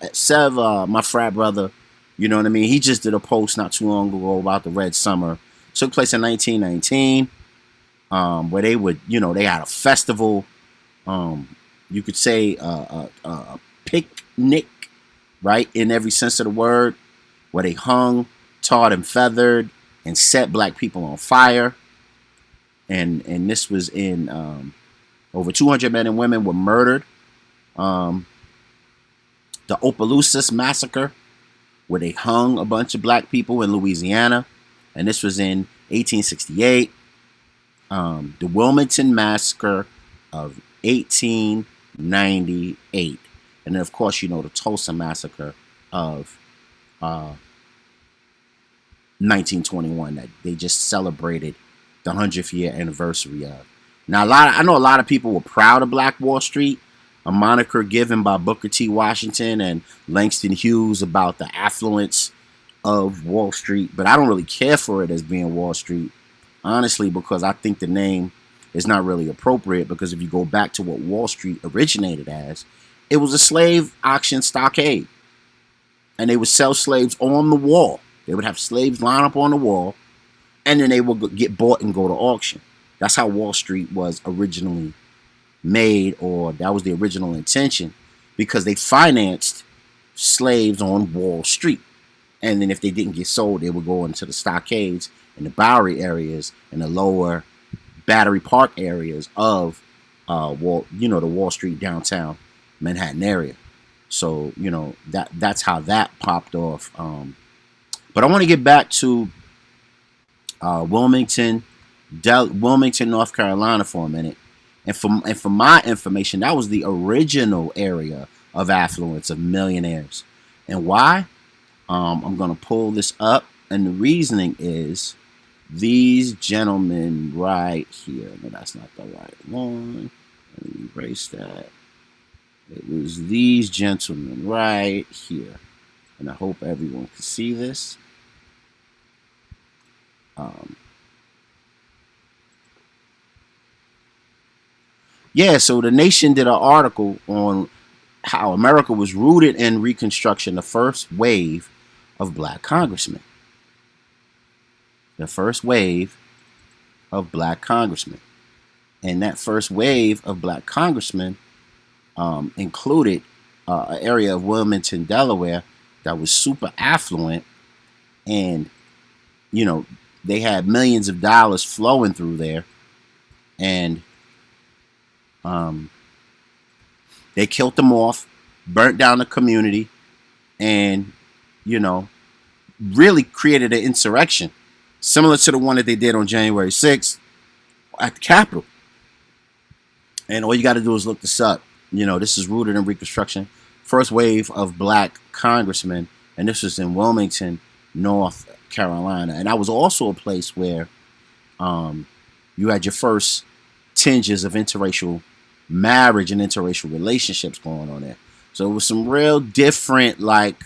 my frat brother. You know what I mean? He just did a post not too long ago about the Red Summer. It took place in 1919, where they would, they had a festival. You could say a picnic, right, in every sense of the word, where they hung, tarred and feathered, and set black people on fire. And this was in over 200 men and women were murdered. The Opelousas massacre, where they hung a bunch of black people in Louisiana, and this was in 1868. The Wilmington massacre of 1898, and then of course the Tulsa massacre of 1921 that they just celebrated the 100th year anniversary of. Now I know a lot of people were proud of Black Wall Street, a moniker given by Booker T. Washington and Langston Hughes about the affluence of Wall Street, but I don't really care for it as being Wall Street, honestly, because I think the name is not really appropriate, because if you go back to what Wall Street originated as, it was a slave auction stockade, and they would sell slaves on the wall. They would have slaves line up on the wall, and then they would get bought and go to auction. That's how Wall Street was originally made, or that was the original intention, because they financed slaves on Wall Street. And then if they didn't get sold, they would go into the stockades and the Bowery areas and the lower Battery Park areas of the Wall Street downtown Manhattan area. So that's how that popped off. But I want to get back to Wilmington, North Carolina for a minute. And for my information, that was the original area of affluence, of millionaires. And why? I'm going to pull this up. And the reasoning is these gentlemen right here. No, that's not the right one. Let me erase that. It was these gentlemen right here. And I hope everyone can see this. So the Nation did an article on how America was rooted in Reconstruction, the first wave of black congressmen. The first wave of black congressmen. And that first wave of black congressmen included an area of Wilmington, Delaware, that was super affluent, and you know, they had millions of dollars flowing through there, and they killed them off, burnt down the community, and you know, really created an insurrection similar to the one that they did on January 6th at the Capitol. And all you got to do is look this up. You know, this is rooted in Reconstruction. First wave of black congressmen, and this was in Wilmington, North Carolina. And that was also a place where you had your first tinges of interracial marriage and interracial relationships going on there. So it was some real different, like,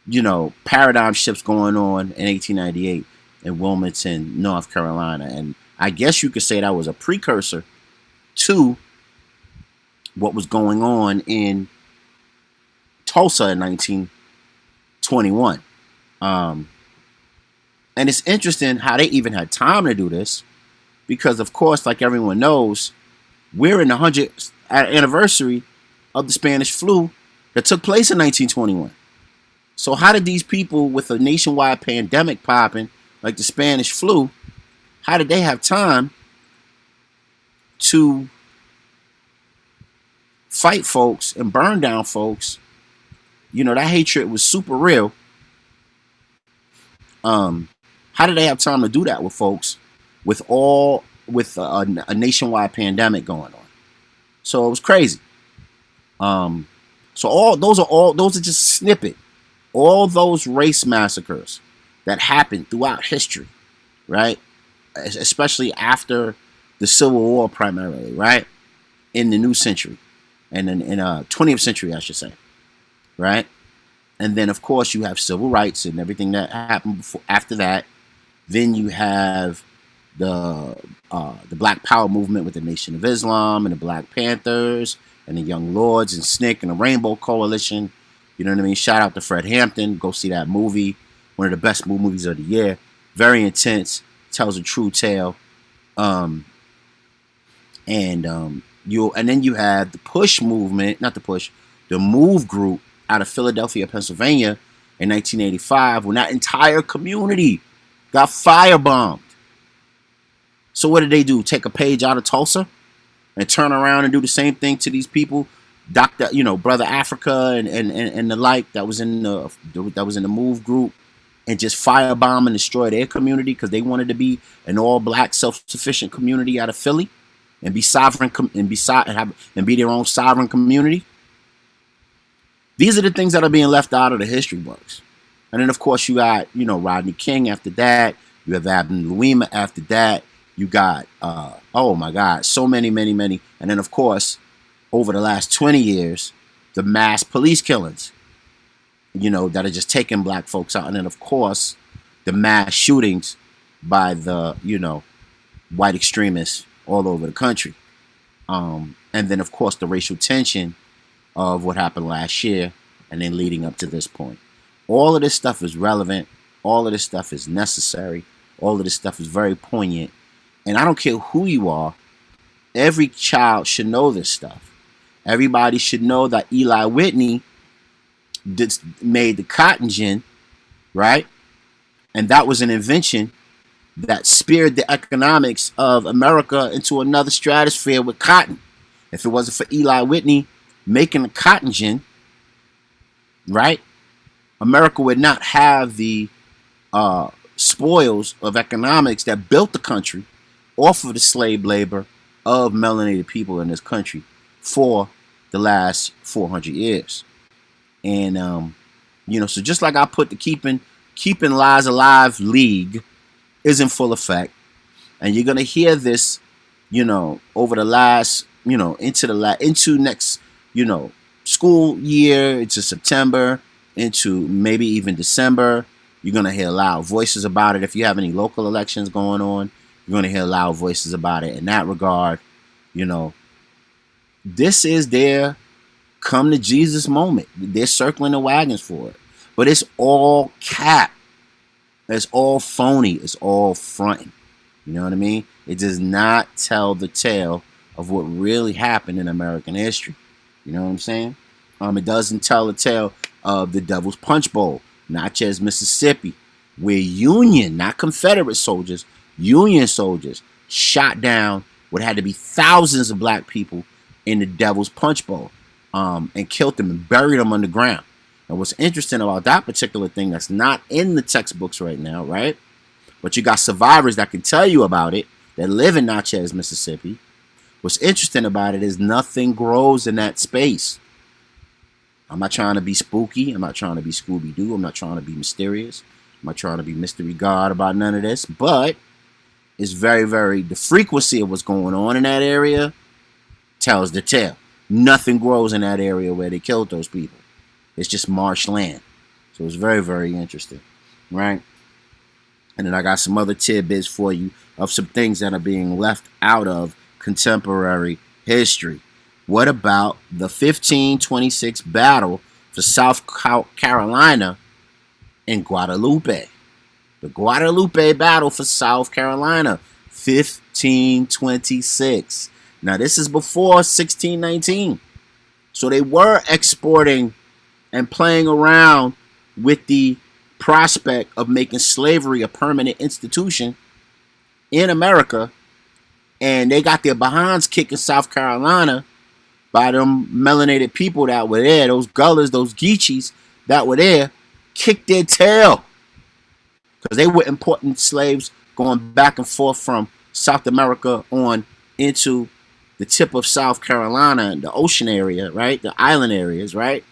you know, paradigm shifts going on in 1898 in Wilmington, North Carolina. And I guess you could say that was a precursor to what was going on in Tulsa in 1921. And it's interesting how they even had time to do this, because of course, like everyone knows, we're in the 100th anniversary of the Spanish flu that took place in 1921. So how did these people with a nationwide pandemic popping like the Spanish flu, how did they have time to fight folks and burn down folks? You know, that hatred was super real. How did they have time to do that with folks with a nationwide pandemic going on? So it was crazy. So those are just a snippet. All those race massacres that happened throughout history, right? Especially after the Civil War, primarily, right? In the new century, and in 20th century, I should say, right? And then, of course, you have civil rights and everything that happened before. After that, then you have the Black Power movement with the Nation of Islam and the Black Panthers and the Young Lords and SNCC and the Rainbow Coalition. You know what I mean? Shout out to Fred Hampton. Go see that movie. One of the best movies of the year. Very intense. Tells a true tale. And then you have the Push movement, not the Push, the Move group out of Philadelphia, Pennsylvania in 1985, when that entire community got firebombed. So what did they do? Take a page out of Tulsa and turn around and do the same thing to these people? Brother Africa and the like that was in the Move group, and just firebomb and destroy their community because they wanted to be an all-black, self-sufficient community out of Philly and be sovereign and be their own sovereign community. These are the things that are being left out of the history books. And then, of course, you got, Rodney King after that. You have Abner Louima after that. You got, oh my God, so many. And then, of course, over the last 20 years, the mass police killings, that are just taking black folks out. And then, of course, the mass shootings by the, white extremists all over the country. And then, of course, the racial tension of what happened last year and then leading up to this point. All of this stuff is relevant. All of this stuff is necessary. All of this stuff is very poignant. And I don't care who you are. Every child should know this stuff. Everybody should know that Eli Whitney made the cotton gin, right? And that was an invention that speared the economics of America into another stratosphere with cotton. If it wasn't for Eli Whitney making the cotton gin, right, America would not have the spoils of economics that built the country off of the slave labor of melanated people in this country for the last 400 years. And, so just like I put the Keeping Lies Alive League is in full effect, and you're going to hear this, over the last, into next, school year, into September, into maybe even December. You're going to hear loud voices about it. If you have any local elections going on, you're going to hear loud voices about it in that regard. This is their come to Jesus moment. They're circling the wagons for it. But it's all cap. It's all phony. It's all fronting. You know what I mean? It does not tell the tale of what really happened in American history. You know what I'm saying? It doesn't tell the tale of the Devil's Punch Bowl, Natchez, Mississippi, where Union, not Confederate soldiers, Union soldiers shot down what had to be thousands of black people in the Devil's Punch Bowl, and killed them and buried them underground. And what's interesting about that particular thing that's not in the textbooks right now, right? But you got survivors that can tell you about it that live in Natchez, Mississippi. What's interesting about it is nothing grows in that space. I'm not trying to be spooky. I'm not trying to be Scooby-Doo. I'm not trying to be mysterious. I'm not trying to be mystery God about none of this. But it's very, very, the frequency of what's going on in that area tells the tale. Nothing grows in that area where they killed those people. It's just marshland. So it's very, very interesting, right? And then I got some other tidbits for you of some things that are being left out of contemporary history. What about the 1526 battle for South Carolina in Guadalupe? The Guadalupe battle for South Carolina, 1526. Now, this is before 1619. So they were exporting and playing around with the prospect of making slavery a permanent institution in America. And they got their behinds kicked in South Carolina by them melanated people that were there. Those gullers, those geechees that were there, kicked their tail. Because they were importing slaves going back and forth from South America on into the tip of South Carolina, the ocean area, right? The island areas, right?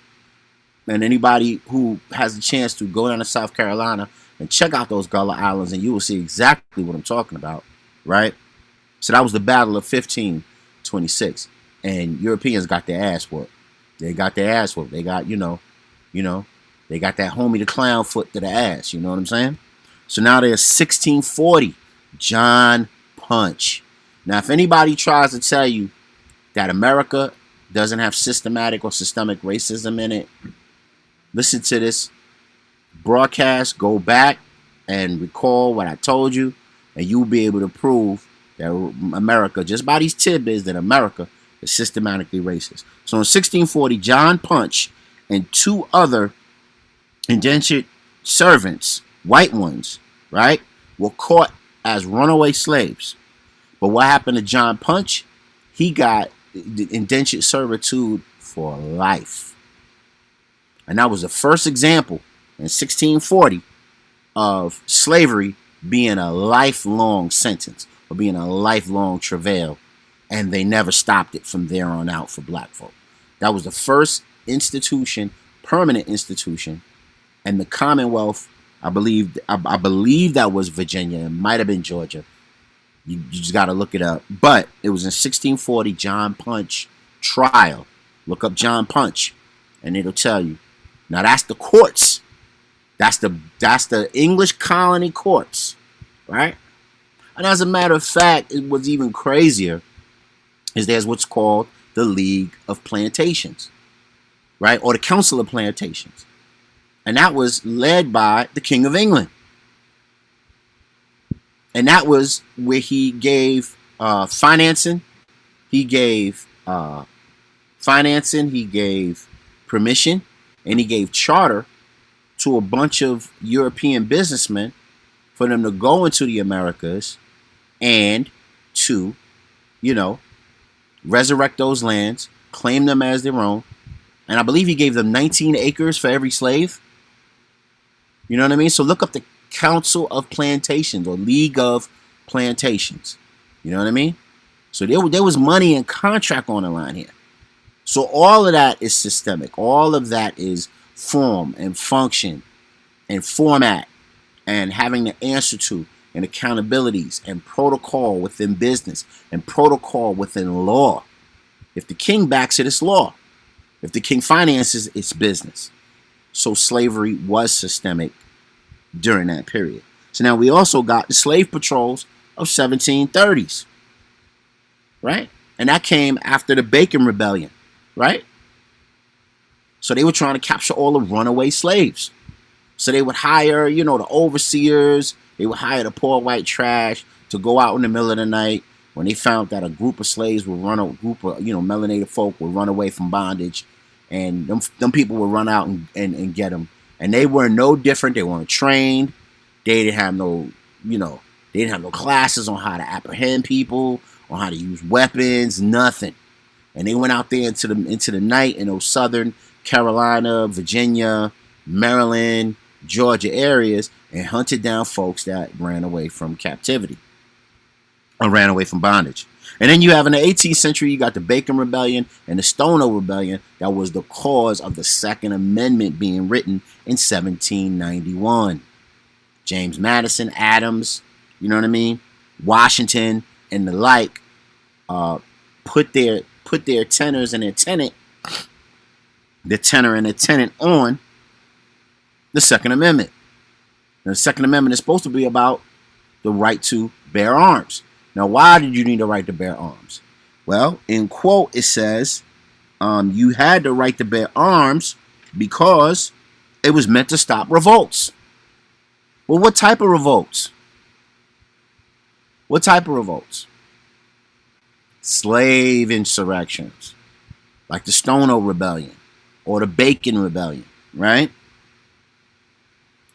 And anybody who has a chance to go down to South Carolina and check out those Gullah Islands, and you will see exactly what I'm talking about, right? So that was the Battle of 1526. And Europeans got their ass whooped. They got their ass whooped. They got, they got that homie the clown foot to the ass. You know what I'm saying? So now there's 1640, John Punch. Now, if anybody tries to tell you that America doesn't have systematic or systemic racism in it, listen to this broadcast, go back and recall what I told you, and you'll be able to prove that America, just by these tidbits, that America is systematically racist. So in 1640, John Punch and two other indentured servants, white ones, right, were caught as runaway slaves. But what happened to John Punch? He got indentured servitude for life. And that was the first example in 1640 of slavery being a lifelong sentence or being a lifelong travail. And they never stopped it from there on out for black folk. That was the first institution, permanent institution. And the Commonwealth, I believe that was Virginia. It might have been Georgia. You just got to look it up. But it was in 1640, John Punch trial. Look up John Punch, and it'll tell you. Now that's the courts. That's the English colony courts, right? And as a matter of fact, it was even crazier. Is there's what's called the League of Plantations, right? Or the Council of Plantations. And that was led by the King of England. And that was where he gave financing. He gave financing. He gave permission. And he gave charter to a bunch of European businessmen for them to go into the Americas and to, resurrect those lands, claim them as their own. And I believe he gave them 19 acres for every slave. You know what I mean? So look up the Council of Plantations or League of Plantations. You know what I mean? So there was money and contract on the line here. So all of that is systemic. All of that is form and function and format and having to answer to and accountabilities and protocol within business and protocol within law. If the king backs it, it's law. If the king finances, it's business. So slavery was systemic during that period. So now we also got the slave patrols of 1730s, right? And that came after the Bacon Rebellion, right? So they were trying to capture all the runaway slaves. So they would hire, the overseers. They would hire the poor white trash to go out in the middle of the night when they found that a group of slaves would melanated folk would run away from bondage. and them people would run out and get them. And they were no different. They weren't trained. They didn't have no, they didn't have no classes on how to apprehend people, on how to use weapons, nothing. And they went out there into the night in those southern Carolina, Virginia, Maryland, Georgia areas and hunted down folks that ran away from captivity or ran away from bondage. And then you have in the 18th century, you got the Bacon Rebellion and the Stono Rebellion. That was the cause of the Second Amendment being written in 1791. James Madison, Adams, you know what I mean? Washington and the like put their tenors and their tenant, the tenor and the tenant on the Second Amendment. Now, the Second Amendment is supposed to be about the right to bear arms. Now, why did you need the right to bear arms? Well, in quote, it says you had the right to bear arms because it was meant to stop revolts. Well, what type of revolts? What type of revolts? Slave insurrections, like the Stono Rebellion or the Bacon Rebellion, right?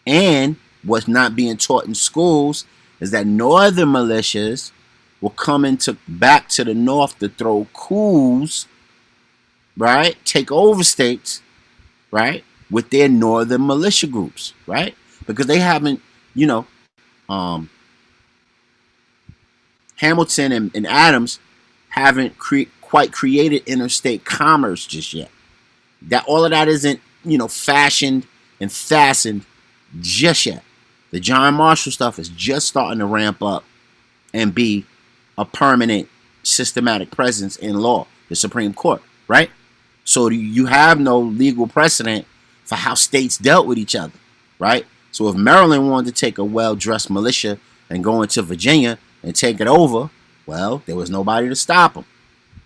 And what's not being taught in schools is that northern militias were coming back to the north to throw coups, right? Take over states, right? With their northern militia groups, right? Because they haven't, Hamilton and Adams haven't quite created interstate commerce just yet. That all of that isn't, fashioned and fastened just yet. The John Marshall stuff is just starting to ramp up and be a permanent systematic presence in law, the Supreme Court, right? So you have no legal precedent for how states dealt with each other, right? So if Maryland wanted to take a well-dressed militia and go into Virginia and take it over, well, there was nobody to stop them.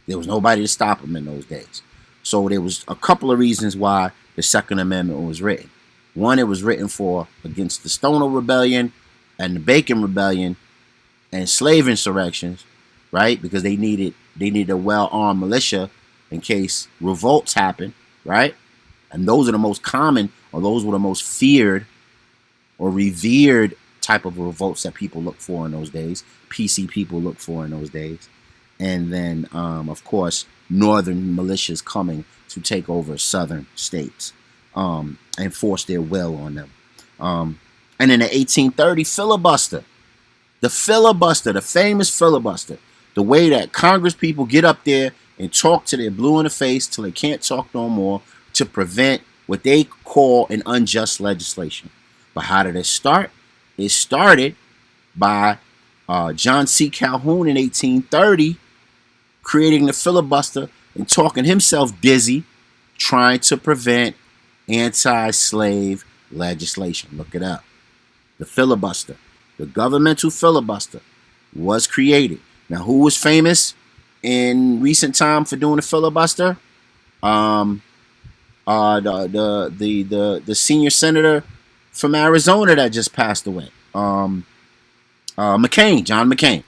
There was nobody to stop them in those days. So there was a couple of reasons why the Second Amendment was written. One, it was written for against the Stono Rebellion and the Bacon Rebellion and slave insurrections, right? Because they needed a well-armed militia in case revolts happen, right? And those are the most common, or those were the most feared or revered type of revolts that people look for in those days. PC people look for in those days. And then, of course, northern militias coming to take over southern states and force their will on them. And in the 1830 filibuster, the famous filibuster, the way that Congress people get up there and talk to their blue in the face till they can't talk no more to prevent what they call an unjust legislation. But how did it start? It started by John C. Calhoun in 1830 creating the filibuster and talking himself dizzy trying to prevent anti-slave legislation. Look it up. The filibuster, the governmental filibuster was created. Now, who was famous in recent time for doing the filibuster? The senior senator from Arizona that just passed away, John McCain,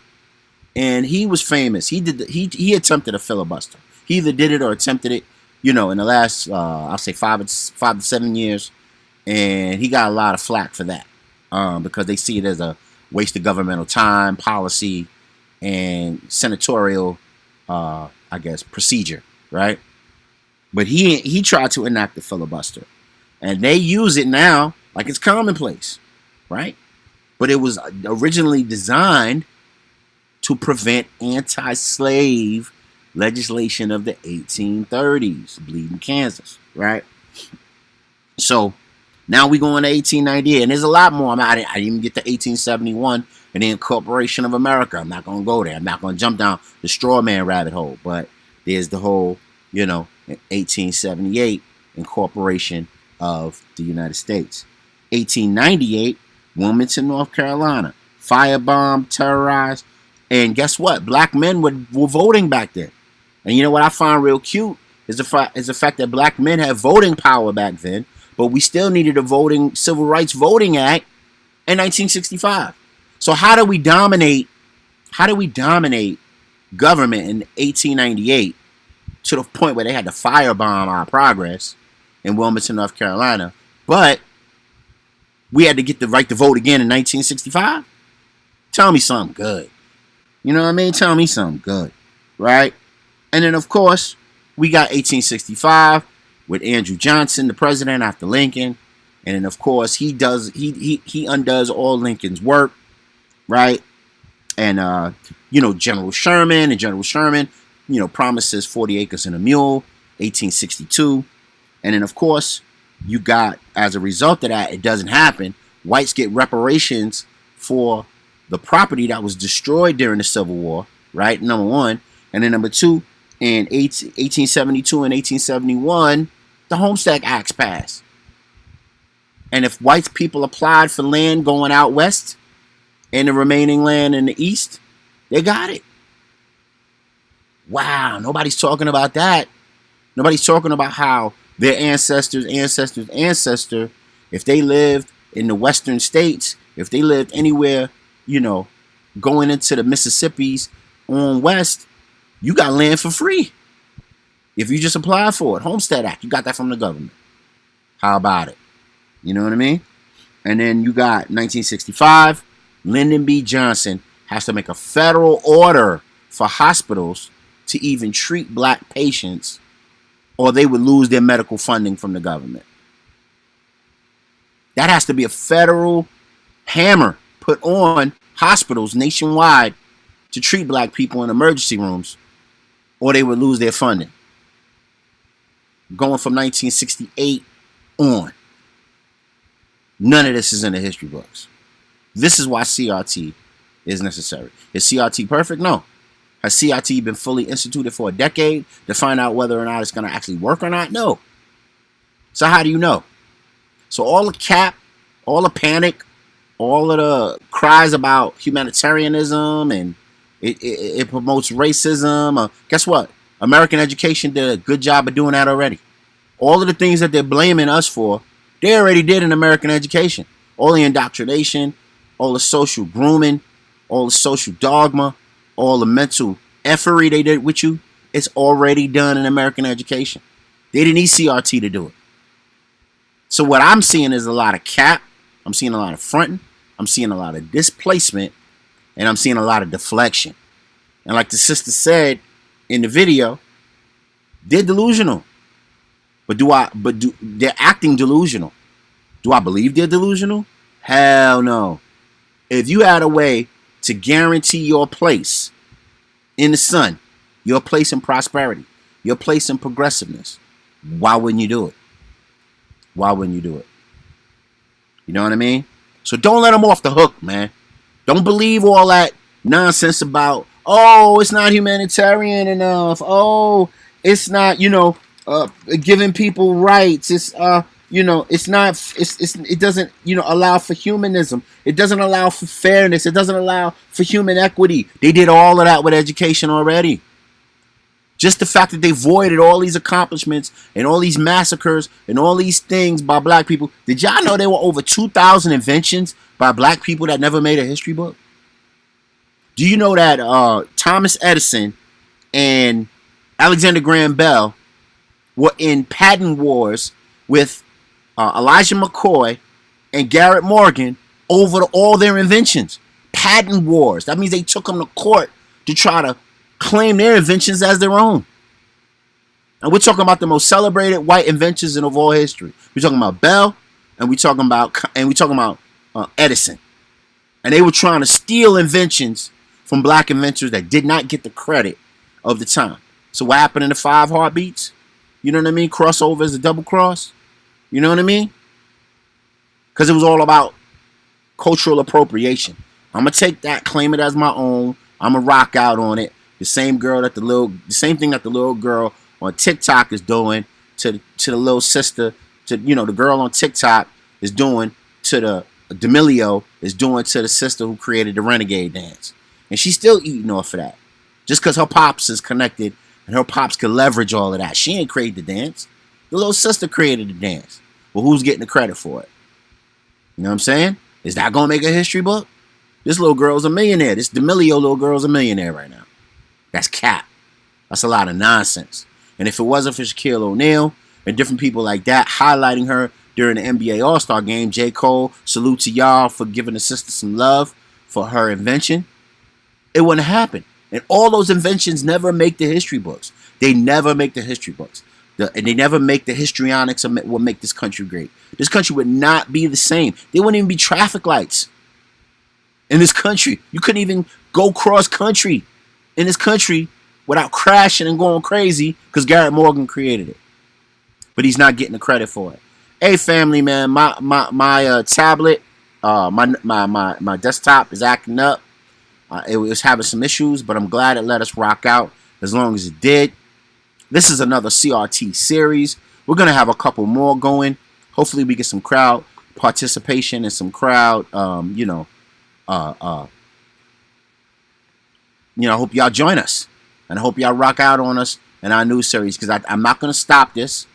and he was famous. He attempted a filibuster. He either did it or attempted it, in the last I'll say 5 to 7 years, and he got a lot of flack for that because they see it as a waste of governmental time, policy, and senatorial, procedure, right? But he tried to enact the filibuster, and they use it now like it's commonplace, right? But it was originally designed to prevent anti-slave legislation of the 1830s, bleeding Kansas, right? So now we go into 1898, and there's a lot more. I didn't even get to 1871 and the Incorporation of America. I'm not going to go there. I'm not going to jump down the straw man rabbit hole. But there's the whole, 1878 Incorporation of the United States. 1898, Wilmington, North Carolina, firebombed, terrorized, and guess what? Black men were voting back then. And you know what I find real cute is the fact that black men had voting power back then, but we still needed a Civil Rights Voting Act in 1965. So how do we dominate government in 1898 to the point where they had to firebomb our progress in Wilmington, North Carolina. But we had to get the right to vote again in 1965. Tell me something good. You know what I mean? Tell me something good, right? And then, of course, we got 1865 with Andrew Johnson, the president after Lincoln. And then, of course, he undoes all Lincoln's work, right? And, General Sherman, promises 40 acres and a mule, 1862. And then, of course, you got, as a result of that, it doesn't happen. Whites get reparations for the property that was destroyed during the Civil War, right? Number one. And then number two, in 1872 and 1871, the Homestead Acts passed. And if white people applied for land going out west and the remaining land in the east, they got it. Wow, nobody's talking about that. Nobody's talking about how their ancestor, if they lived in the western states, if they lived anywhere, going into the Mississippis on west, you got land for free. If you just apply for it, Homestead Act, you got that from the government. How about it? You know what I mean? And then you got 1965, Lyndon B. Johnson has to make a federal order for hospitals to even treat black patients, or they would lose their medical funding from the government. That has to be a federal hammer put on hospitals nationwide to treat black people in emergency rooms, or they would lose their funding. Going from 1968 on. None of this is in the history books. This is why CRT is necessary. Is CRT perfect? No. Has CRT been fully instituted for a decade to find out whether or not it's going to actually work or not? No. So how do you know? So all the cap, all the panic, all of the cries about humanitarianism and it promotes racism. Guess what? American education did a good job of doing that already. All of the things that they're blaming us for, they already did in American education. All the indoctrination, all the social grooming, all the social dogma, all the mental effery they did with you, it's already done in American education. They didn't need CRT to do it. So what I'm seeing is a lot of cap. I'm seeing a lot of fronting. I'm seeing a lot of displacement. And I'm seeing a lot of deflection. And like the sister said in the video, they're delusional. They're acting delusional. Do I believe they're delusional? Hell no. If you had a way to guarantee your place in the sun, your place in prosperity, your place in progressiveness, why wouldn't you do it? Why wouldn't you do it? You know what I mean? So don't let them off the hook, man. Don't believe all that nonsense about, oh, it's not humanitarian enough. Oh, it's not, giving people rights. It's, it's not, it doesn't, allow for humanism. It doesn't allow for fairness. It doesn't allow for human equity. They did all of that with education already. Just the fact that they voided all these accomplishments and all these massacres and all these things by black people. Did y'all know there were over 2,000 inventions by black people that never made a history book? Do you know that Thomas Edison and Alexander Graham Bell were in patent wars with Elijah McCoy and Garrett Morgan over all their inventions? Patent wars. That means they took them to court to try to claim their inventions as their own. And we're talking about the most celebrated white inventions in all history. We're talking about Bell, and we're talking about Edison. And they were trying to steal inventions from black inventors that did not get the credit of the time. So what happened in the 5 Heartbeats? You know what I mean? Crossover is a double cross. You know what I mean? Because it was all about cultural appropriation. I'm gonna take that, claim it as my own. I'm gonna rock out on it. The same thing that the little girl on TikTok is doing to the little sister, to the girl on TikTok is doing to the D'Amelio is doing to the sister who created the Renegade dance. And she's still eating off of that. Just because her pops is connected and her pops can leverage all of that. She ain't create the dance. The little sister created the dance. But who's getting the credit for it? You know what I'm saying? Is that going to make a history book? This little girl's a millionaire. This D'Amelio little girl's a millionaire right now. That's cap. That's a lot of nonsense. And if it wasn't for Shaquille O'Neal and different people like that highlighting her during the NBA All-Star game, J. Cole, salute to y'all for giving the sister some love for her invention, it wouldn't happen. And all those inventions never make the history books. They never make the history books. And they never make the histrionics of what make this country great. This country would not be the same. There wouldn't even be traffic lights in this country. You couldn't even go cross country in this country without crashing and going crazy because Garrett Morgan created it. But he's not getting the credit for it. Hey, family, man, my tablet, my desktop is acting up. It was having some issues, but I'm glad it let us rock out as long as it did. This is another CRT series. We're going to have a couple more going. Hopefully we get some crowd participation and some crowd, I hope y'all join us. And I hope y'all rock out on us in our new series, because I'm not going to stop this.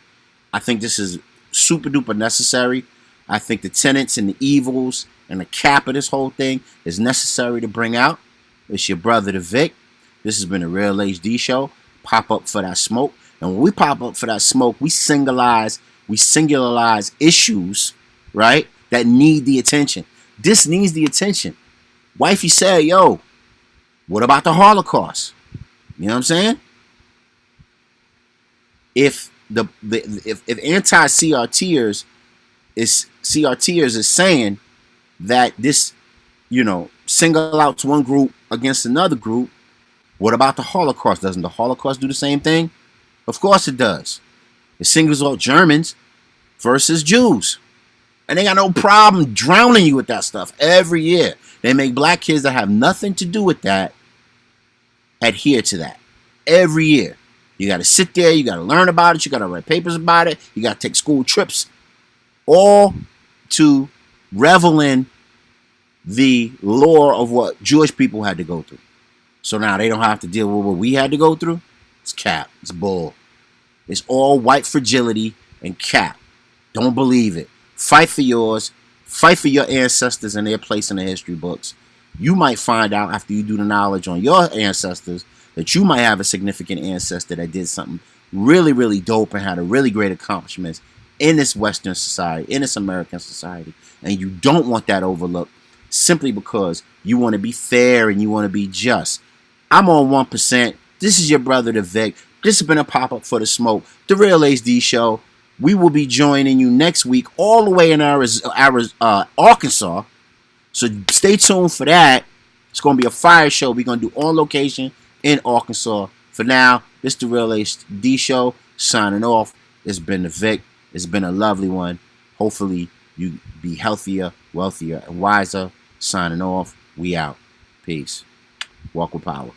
I think this is super duper necessary. I think the tenets and the evils and the cap of this whole thing is necessary to bring out. It's your brother, the Vic. This has been a Real HD show. Pop up for that smoke. And when we pop up for that smoke, we singularize issues, right, that need the attention. This needs the attention. Wifey said, yo, what about the Holocaust? You know what I'm saying? If anti-CRTers is saying that this, single out one group against another group, what about the Holocaust? Doesn't the Holocaust do the same thing? Of course it does. It singles out Germans versus Jews. And they got no problem drowning you with that stuff every year. They make black kids that have nothing to do with that adhere to that every year. You got to sit there. You got to learn about it. You got to write papers about it. You got to take school trips, all to revel in the lore of what Jewish people had to go through. So now they don't have to deal with what we had to go through. It's cap. It's bull. It's all white fragility and cap. Don't believe it. Fight for yours. Fight for your ancestors and their place in the history books. You might find out after you do the knowledge on your ancestors that you might have a significant ancestor that did something really, really dope and had a really great accomplishments in this Western society, in this American society. And you don't want that overlooked simply because you want to be fair and you want to be just. I'm on 1%. This is your brother, the Vic. This has been a pop-up for the smoke, the Real HD Show. We will be joining you next week all the way in Arkansas. So stay tuned for that. It's going to be a fire show. We're going to do on location in Arkansas. For now, this is the Real HD Show. Signing off. It's been the Vic. It's been a lovely one. Hopefully you be healthier, wealthier, and wiser. Signing off. We out. Peace. Walk with power.